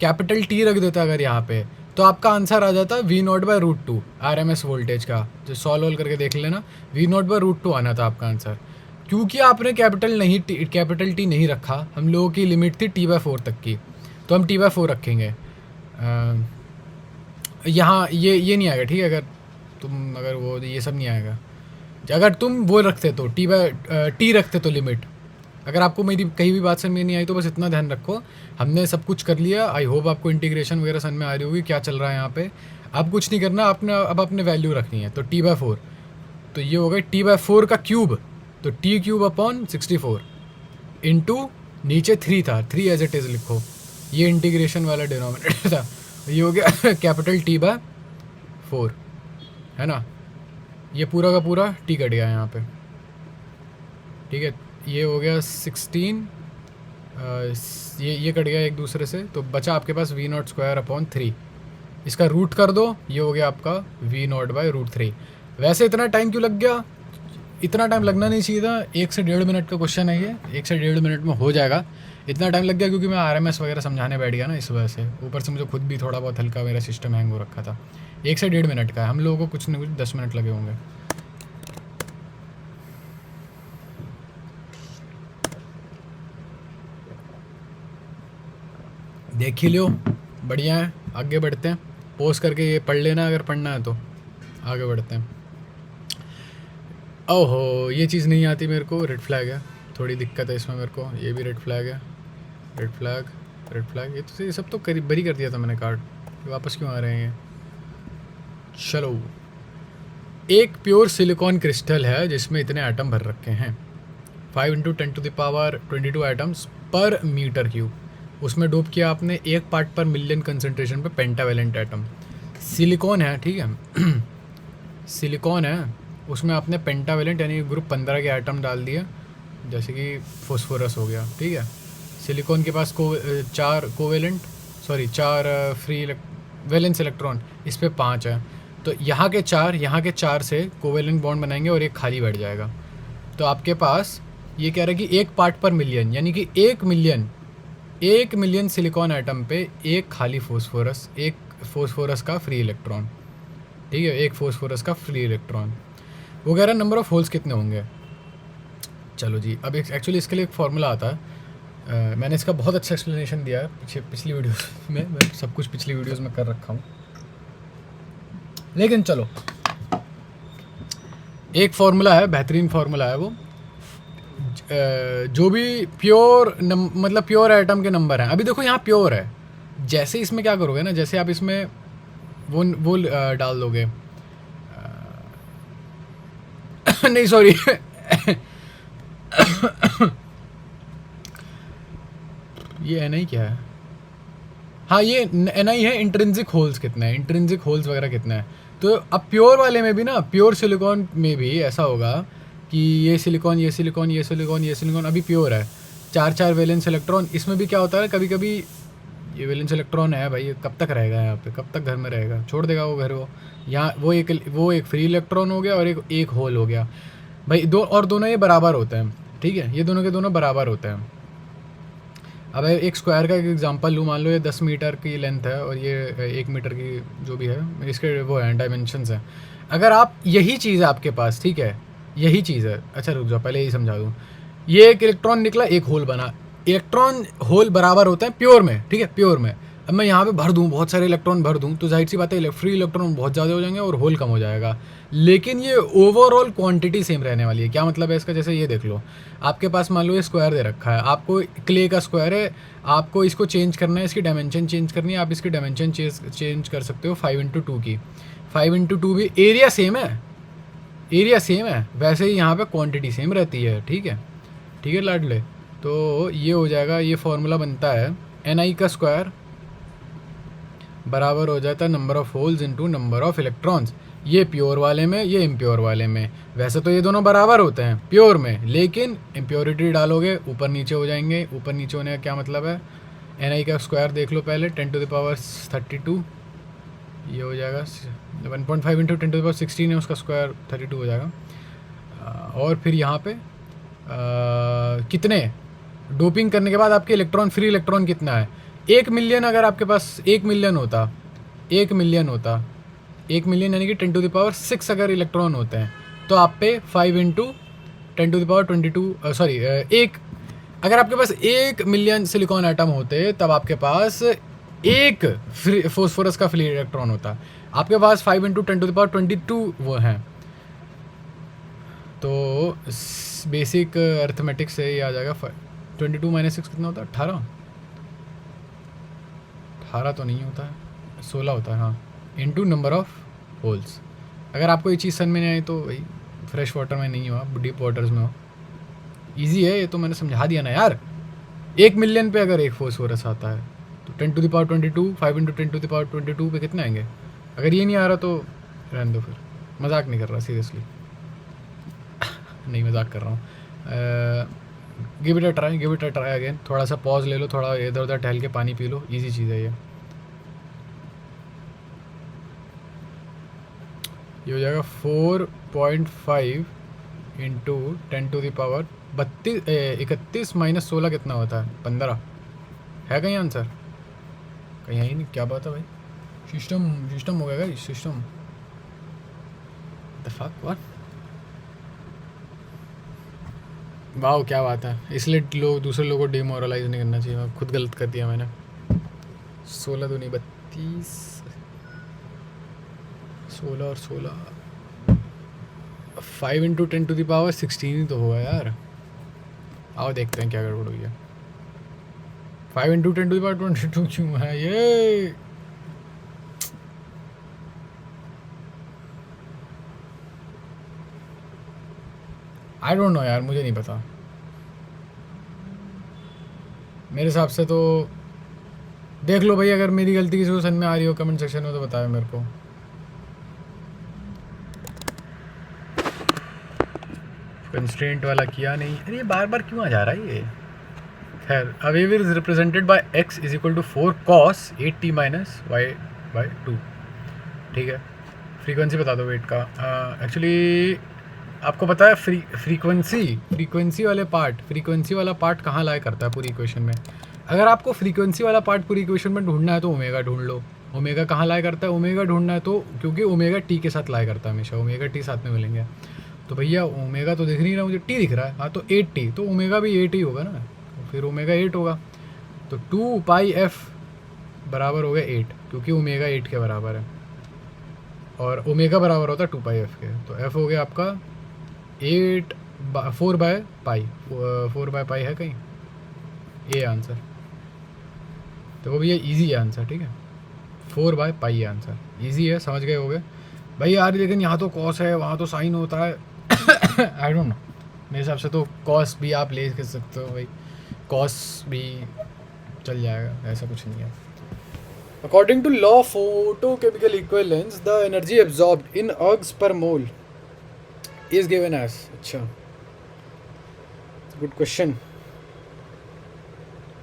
कैपिटल टी रख देता अगर यहाँ पे, तो आपका आंसर आ जाता V naught by √2 RMS voltage का, जो सॉल्व करके देख लेना, वी नॉट बाय √2 आना था आपका आंसर। क्योंकि आपने कैपिटल टी नहीं रखा, हम लोगों की लिमिट थी t/4 तक की, तो हम t/4 रखेंगे, यहाँ ये नहीं आएगा, ठीक है। अगर वो ये सब नहीं आएगा। अगर तुम वो रखते तो टी रखते तो लिमिट। अगर आपको मेरी कहीं भी बात समझ में नहीं आई तो बस इतना ध्यान रखो, हमने सब कुछ कर लिया। आई होप आपको इंटीग्रेशन वगैरह समझ में आ रही होगी क्या चल रहा है यहाँ पे। अब कुछ नहीं करना, अब अपने वैल्यू रखनी है। तो t/4, तो ये हो गया t/4 का क्यूब, तो t³ अपॉन 64 इंटू नीचे 3 था, 3 एज इट इज़ लिखो, ये इंटीग्रेशन वाला डिनोमिनेटर था। ये हो गया कैपिटल t/4, है ना। ये पूरा का पूरा t कट गया यहाँ पे, ठीक है। ये हो गया 16, ये कट गया एक दूसरे से, तो बचा आपके पास v0² अपॉन 3। इसका रूट कर दो, ये हो गया आपका v0/√3। वैसे इतना टाइम क्यों लग गया? इतना टाइम लगना नहीं चाहिए था। 1 से 1.5 मिनट का क्वेश्चन है ये, 1 से 1.5 मिनट में हो जाएगा। इतना टाइम लग गया क्योंकि मैं RMS वगैरह समझाने बैठ गया ना, इस वजह से। ऊपर से मुझे खुद भी थोड़ा बहुत हल्का मेरा सिस्टम हैंग हो रखा था। 1 से 1.5 मिनट का है, हम लोगों को कुछ न कुछ 10 मिनट लगे होंगे। देख ही लो, बढ़िया है। आगे बढ़ते हैं, पोस्ट करके ये पढ़ लेना अगर पढ़ना है तो। आगे बढ़ते हैं। ओहो, ये चीज़ नहीं आती मेरे को, रेड फ्लैग है, थोड़ी दिक्कत है इसमें मेरे को। ये भी रेड फ्लैग है, रेड फ्लैग, रेड फ्लैग। ये सब तो बरी कर दिया था मैंने कार्ड, वापस क्यों आ रहे हैं ये? चलो, एक प्योर सिलिकॉन क्रिस्टल है जिसमें इतने एटम भर रखे हैं, 5 × 10⁻22 एटम्स पर मीटर क्यूब। उसमें डोप किया आपने 1 पार्ट पर मिलियन कंसंट्रेशन पे पेंटावेलेंट एटम। सिलिकॉन है, ठीक है सिलिकॉन है, उसमें आपने पेंटावेलेंट यानी ग्रुप 15 के एटम डाल दिए, जैसे कि फॉस्फोरस हो गया, ठीक है। सिलिकॉन के पास 4 फ्री वैलेंस इलेक्ट्रॉन, इस पे 5 है। तो यहाँ के 4 से कोवेलेंट बॉन्ड बनाएंगे और एक खाली बैठ जाएगा। तो आपके पास ये कह रहा है कि 1 पार्ट पर मिलियन, यानी कि 1 मिलियन सिलिकॉन एटम पे एक खाली फॉस्फोरस, एक फॉस्फोरस का फ्री इलेक्ट्रॉन, ठीक है, एक फॉस्फोरस का फ्री इलेक्ट्रॉन। वो कह रहा है नंबर ऑफ होल्स कितने होंगे। चलो जी, अब एक्चुअली इसके लिए एक फार्मूला आता है। मैंने इसका बहुत अच्छा एक्सप्लेनेशन दिया है पिछली वीडियोस में। मैं सब कुछ पिछली वीडियोस में कर रखा हूँ, लेकिन चलो, एक फार्मूला है, बेहतरीन फार्मूला है वो। जो भी मतलब प्योर एटम के नंबर हैं, अभी देखो यहाँ प्योर है, जैसे इसमें क्या करोगे ना, जैसे आप इसमें वो डाल दोगे नहीं सॉरी ये NI क्या है? हाँ, ये NI है। इंट्रिंसिक होल्स कितना है, इंट्रिंसिक होल्स वगैरह कितना है। तो अब प्योर वाले में भी ना, प्योर सिलिकॉन में भी ऐसा होगा कि ये सिलिकॉन, ये सिलिकॉन, ये सिलिकॉन, ये सिलिकॉन अभी प्योर है, 4 वैलेंस इलेक्ट्रॉन। इसमें भी क्या होता है, कभी कभी ये वैलेंस इलेक्ट्रॉन है भाई, ये कब तक रहेगा यहाँ पे, कब तक घर में रहेगा, छोड़ देगा वो घर। वो यहाँ वो एक फ्री इलेक्ट्रॉन हो गया और एक होल हो गया भाई, दोनों ये बराबर होते हैं, ठीक है, ये दोनों के दोनों बराबर होते हैं। अब एक स्क्वायर का एक एग्जांपल लूँ, मान लो ये 10 मीटर की लेंथ है और ये 1 मीटर की जो भी है, इसके वो हैं डायमेंशंस हैं। अगर आप यही चीज़ है आपके पास, ठीक है, यही चीज़ है, अच्छा रुक जाओ पहले यही समझा दूँ। ये एक इलेक्ट्रॉन निकला, एक होल बना, इलेक्ट्रॉन होल बराबर होते हैं प्योर में, ठीक है, प्योर में। अब मैं यहाँ पे भर दूँ, बहुत सारे इलेक्ट्रॉन भर दूँ, तो जाहिर सी बात है फ्री इलेक्ट्रॉन बहुत ज़्यादा हो जाएंगे और होल कम हो जाएगा, लेकिन ये ओवरऑल क्वांटिटी सेम रहने वाली है। क्या मतलब है इसका? जैसे ये देख लो, आपके पास मान लो ये स्क्वायर दे रखा है, आपको क्ले का स्क्वायर है, आपको इसको चेंज करना है, इसकी डायमेंशन चेंज करनी है। आप इसकी डायमेंशन चेंज कर सकते हो 5 × 2 की। 5 × 2 भी एरिया सेम है, एरिया सेम है, वैसे ही यहाँ पे क्वांटिटी सेम रहती है, ठीक है, ठीक है लाडले। तो ये हो जाएगा, ये फॉर्मूला बनता है NI का स्क्वायर बराबर हो जाता है number of holes into number of electrons. ये प्योर वाले में, ये इम्प्योर वाले में। वैसे तो ये दोनों बराबर होते हैं प्योर में, लेकिन इम्प्योरिटी डालोगे ऊपर नीचे हो जाएंगे। ऊपर नीचे होने का क्या मतलब है? NI का स्क्वायर देख लो पहले, 10⁻32, ये हो जाएगा 1.5 × 10⁻16 है, उसका स्क्वायर 32 हो जाएगा। और फिर यहाँ पे कितने डोपिंग करने के बाद आपके इलेक्ट्रॉन, फ्री इलेक्ट्रॉन कितना है? 1 मिलियन। अगर आपके पास 1 मिलियन होता, 1 मिलियन यानी कि 10⁻6 अगर इलेक्ट्रॉन होते हैं, तो आप पे 5 × 10⁻22 अगर आपके पास 1 मिलियन सिलिकॉन एटम होते, तब आपके पास एक फोस्फोरस का फ्री इलेक्ट्रॉन होता है। आपके पास 5 इंटू 10⁻22 वो हैं, तो बेसिक अर्थमेटिक्स से ये आ जाएगा 22 माइनस 6 कितना होता है? 18। 18 तो नहीं होता है, 16 होता है, हाँ, इंटू नंबर ऑफ होल्स। अगर आपको ये चीज़ समझ में नहीं आई तो भाई फ्रेश वाटर में नहीं हो आप, डीप वाटर्स में हो। ईजी है ये तो, मैंने समझा दिया ना यार। 1 मिलियन पे अगर एक फोस्फोरस आता है तो 10⁻22 5 इंटू 10⁻22 पे कितने आएंगे? अगर ये नहीं आ रहा तो रहने दो, फिर मजाक नहीं कर रहा, सीरियसली नहीं मजाक कर रहा हूँ। Give it a try again. थोड़ा सा पॉज ले लो, थोड़ा इधर उधर टहल के पानी पी लो, इजी चीज़ है ये हो जाएगा 4.5 इंटू 10⁻31 माइनस 16 कितना होता है? 15 है कहीं आंसर? कहीं है ही नहीं, क्या बात है भाई, सिस्टम हो गया सिस्टम द फक व्हाट। वाह क्या बात है, इसलिए लोग दूसरे लोगों को डिमोरलाइज नहीं करना चाहिए, मैं खुद गलत कर दिया मैंने। 16 दूनी 32, 16 और 16 5 इंटू 10⁻16 ही तो होगा यार। आओ देखते हैं क्या गड़बड़ हुई है। 5 इंटू 10⁻22 क्यों है ये? आई डोंट नो यार, मुझे नहीं पता। मेरे हिसाब से तो देख लो भाई, अगर मेरी गलती किसी को समझ में आ रही हो कमेंट सेक्शन में तो बताओ मेरे को। कंस्ट्रेंट वाला किया नहीं, अरे ये बार बार क्यों आ जा रहा है ये? खैर, a wave is represented by x is equal to 4 cos 8t minus y by 2। ठीक है, फ्रीक्वेंसी बता दो वेट का। एक्चुअली आपको पता है फ्रीक्वेंसी वाला पार्ट कहाँ लाया करता है पूरी इक्वेशन में? अगर आपको फ्रीक्वेंसी वाला पार्ट पूरी इक्वेशन में ढूंढना है तो ओमेगा ढूंढ लो। ओमेगा कहाँ लाया करता है? ओमेगा ढूंढना है तो, क्योंकि ओमेगा टी के साथ लाया करता है हमेशा, ओमेगा टी साथ में मिलेंगे। तो भैया ओमेगा तो दिख नहीं रहा मुझे, टी दिख रहा है, हाँ तो 8t, तो ओमेगा भी 8 ही होगा ना, तो फिर ओमेगा 8 होगा। तो 2πf बराबर हो गया 8, क्योंकि ओमेगा 8 के बराबर है और ओमेगा बराबर होता है 2πf के। तो f हो गया आपका 4/π है कहीं, ये आंसर। तो वो भैया इजी है आंसर, ठीक है, 4/π है आंसर, इजी है, समझ गए होगे भाई यार। लेकिन यहाँ तो कॉस है, वहाँ तो साइन होता है। आई डोंट नो, मेरे हिसाब से तो कॉस भी आप ले कर सकते हो भाई, कॉस भी चल जाएगा, ऐसा कुछ नहीं है। According to law photochemical equivalence the energy absorbed in ergs per mole is given as। अच्छा, good question.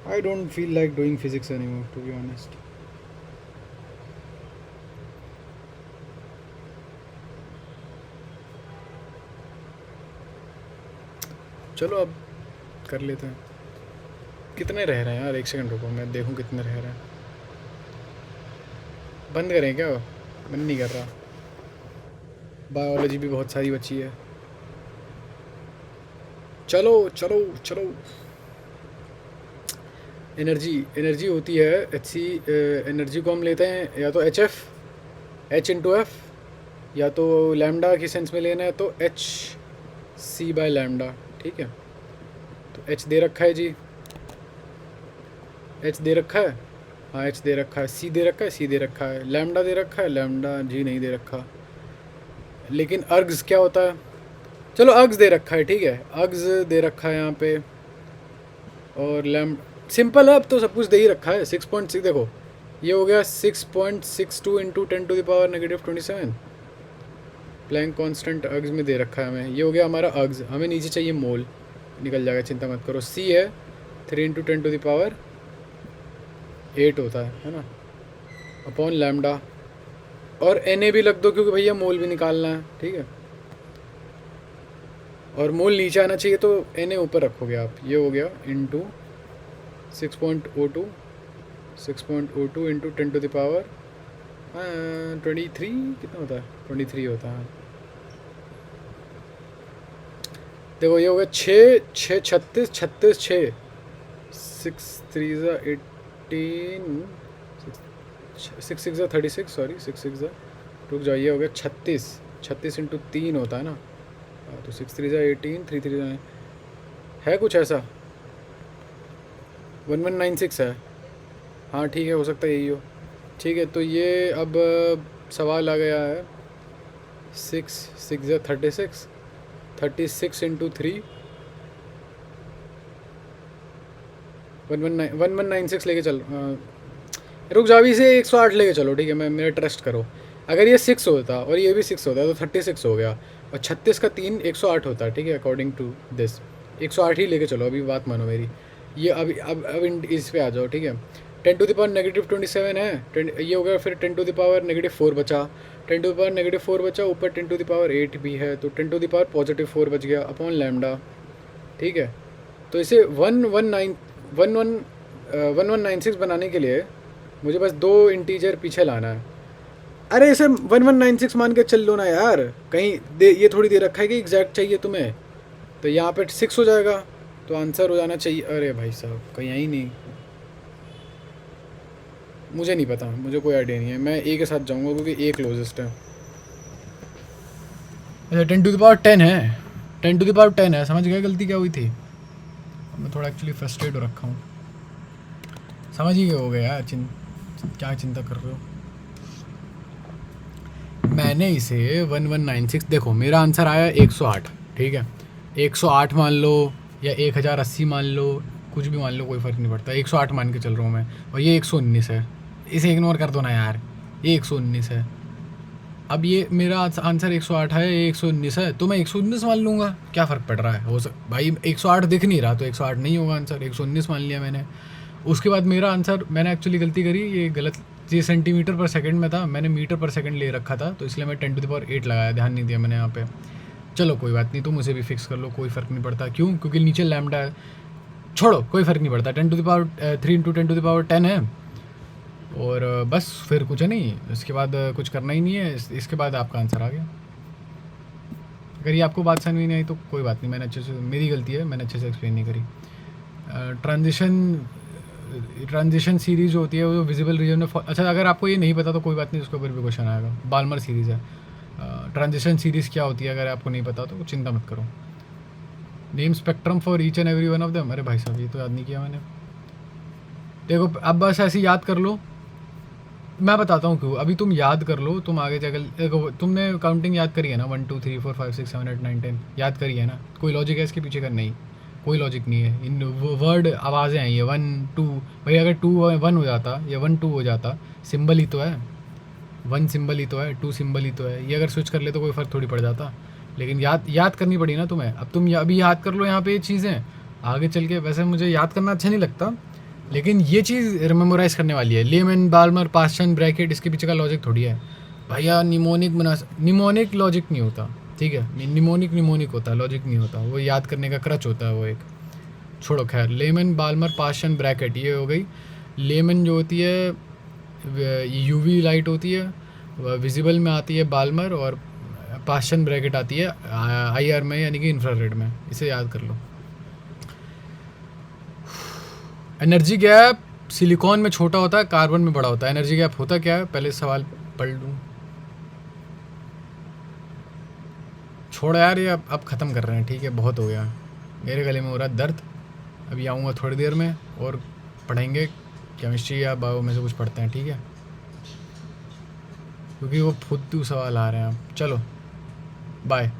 I don't feel like doing physics anymore, to be honest. चलो अब कर लेते हैं। कितने रह रहे हैं यार? एक सेकंड रुको, मैं देखूं कितने रह रहे हैं। बंद करें क्या? मन नहीं कर रहा, बायोलॉजी भी बहुत सारी बची है। चलो चलो चलो। एनर्जी होती है HC, एनर्जी को हम लेते हैं या तो H इंटू एफ, या तो लैम्डा की सेंस में लेना है तो HC/λ। ठीक है, तो H दे रखा है जी, H दे रखा है, हाँ H दे रखा है, C दे रखा है, C दे रखा है, लैम्डा दे रखा है, लैम्डा जी नहीं दे रखा। लेकिन अर्ग्स क्या होता है? चलो अर्ग्स दे रखा है, ठीक है, अर्ग्स दे रखा है यहाँ पे, और सिंपल है, अब तो सब कुछ दे ही रखा है। 6.6 देखो, ये हो गया 6.62 इंटू 10⁻⁻27। प्लैंक कांस्टेंट अर्ग्स में दे रखा है हमें, ये हो गया हमारा अर्ग्स। हमें नीचे चाहिए मोल, निकल जाएगा, चिंता मत करो। C है 3 इंटू 10⁸ होता है ना, अपॉन लैम्डा, और Na भी लग दो क्योंकि भैया मोल भी निकालना है, ठीक है। और मोल नीचे आना चाहिए तो Na ऊपर रखोगे आप, ये हो गया इंटू 6.02 इंटू 10⁻23 कितना होता है? 23 होता है। देखो ये हो गया 6 36 36 6 6 3 18 6 6 36, सॉरी 6 6 रुक जाओ, ये हो गया 36, 36 इंटू 3 होता है ना, तो 6 3 18, 3 3 है कुछ ऐसा, 1196 है। हाँ ठीक है, हो सकता है यही हो। ठीक है, तो ये अब सवाल आ गया है 6 6 36, 36 इंटू 3 1196 लेके चल, रुक जाओ, अभी से 108 लेके चलो, ठीक है, मैं मेरा ट्रस्ट करो। अगर ये 6 होता और ये भी 6 होता तो 36 हो गया, और 36 का 3 108 होता, ठीक है, अकॉर्डिंग टू दिस 108 ही लेके चलो, अभी बात मानो मेरी। ये अभी अब इस पे आ जाओ, ठीक है। 10 टू द पावर -27 है, ये हो गया, फिर 10 टू द पावर -4 बचा, 10 टू द पावर -4 बचा, ऊपर 10 टू द पावर 8 भी है, तो 10 टू द पावर +4 बच गया अपॉन लैम्डा, ठीक है। तो इसे 1196 बनाने के लिए मुझे बस 2 इंटीजर पीछे लाना है। अरे इसे 1196 मान के चल लो ना यार, कहीं दे ये थोड़ी दे रखा है कि एग्जैक्ट चाहिए तुम्हें, तो यहाँ पे 6 हो जाएगा, तो आंसर हो जाना चाहिए। अरे भाई साहब, कहीं यही नहीं, मुझे नहीं पता, मुझे कोई आइडिया नहीं है, मैं ए के साथ जाऊँगा क्योंकि ए क्लोजेस्ट है। अच्छा 10 टू द पावर 10 है, 10 टू द पावर 10 है, समझ गए गलती क्या हुई थी। मैं थोड़ा एक्चुअली फ्रस्ट्रेट हो रखा हूँ, समझ ही हो गया यार, क्या चिंता कर रहे हो। मैंने इसे 1196, देखो मेरा आंसर आया 108, ठीक है, 108 मान लो या 1080 मान लो, कुछ भी मान लो, कोई फ़र्क नहीं पड़ता, 108 मान के चल रहा हूँ मैं, और ये 119 है, इसे इग्नोर कर दो ना यार, ये 119 है। अब ये मेरा आंसर 108 है, ये 119 है, तो मैं 119 मान लूँगा, क्या फ़र्क पड़ रहा है, हो भाई 108 दिख नहीं रहा तो 108 नहीं होगा आंसर, 119 मान लिया मैंने। उसके बाद मेरा आंसर, मैंने एक्चुअली गलती करी, ये गलत, ये सेंटीमीटर पर सेकंड में था, मैंने मीटर पर सेकंड ले रखा था, तो इसलिए मैं 10 टू द पावर 8 लगाया, ध्यान नहीं दिया मैंने यहाँ पे। चलो कोई बात नहीं, तुम उसे भी फिक्स कर लो, कोई फ़र्क नहीं पड़ता, क्यों, क्योंकि नीचे लैम्डा है, छोड़ो कोई फ़र्क नहीं पड़ता, 10 to the power 3 into 10 to the power 10 है, और बस फिर कुछ नहीं, इसके बाद कुछ करना ही नहीं है, इसके बाद आपका आंसर आ गया। अगर ये आपको बात समझ नहीं आई तो कोई बात नहीं, मैंने अच्छे से, मेरी गलती है, मैंने अच्छे से एक्सप्लेन नहीं करी। ट्रांजिशन सीरीज़ जो होती है वो विजिबल रीजन में, अच्छा अगर आपको ये नहीं पता तो कोई बात नहीं, उसके ऊपर भी क्वेश्चन आएगा, बाल्मर सीरीज़ है। ट्रांजिशन सीरीज़ क्या होती है, अगर आपको नहीं पता तो चिंता मत करो। Name spectrum for each and every one of them, अरे भाई साहब ये तो याद नहीं किया मैंने। देखो अब बस ऐसे याद कर लो, मैं बताता हूँ क्यों, अभी तुम याद कर लो, तुम आगे जाकर देखो, तुमने काउंटिंग याद करी है ना, 1 2 3 4 5 6 7 8 9 10 याद करी है ना, कोई लॉजिक है इसके पीछे का, नहीं कोई लॉजिक नहीं है, इन वर्ड आवाज़ें हैं ये 1 2, भाई अगर 2 1 हो जाता या 1 2 हो जाता, सिंबल ही तो है, 1 सिंबल ही तो है, 2 सिंबल ही तो है, ये अगर स्विच कर ले तो कोई फ़र्क थोड़ी पड़ जाता, लेकिन याद करनी पड़ी ना तुम्हें। अब तुम अभी याद कर लो यहाँ पे ये चीज़ें, आगे चल के वैसे मुझे याद करना अच्छा नहीं लगता, लेकिन ये चीज़ मेमोराइज़ करने वाली है। लेमन बाल्मर पास्चन ब्रैकेट, इसके पीछे का लॉजिक थोड़ी है भैया, निमोनिक लॉजिक नहीं होता, ठीक है, निमोनिक होता है, लॉजिक नहीं होता, वो याद करने का क्रच होता है वो एक, छोड़ो खैर। लेमन बाल्मर पास्चन ब्रैकेट ये हो गई। लेमन जो होती है यूवी लाइट होती है, विजिबल में आती है बाल्मर, और पास्चन ब्रैकेट आती है IR में, यानी कि इंफ्रारेड में, इसे याद कर लो। एनर्जी गैप सिलिकॉन में छोटा होता है, कार्बन में बड़ा होता है, एनर्जी गैप होता क्या है, पहले सवाल पढ़ लूँ, छोड़ यार ये, अब ख़त्म कर रहे हैं, ठीक है, बहुत हो गया, मेरे गले में हो रहा है दर्द। अभी आऊँगा थोड़ी देर में और पढ़ेंगे केमिस्ट्री या बायो में से कुछ पढ़ते हैं, ठीक है, क्योंकि वो फुद्दू सवाल आ रहे हैं। चलो बाय।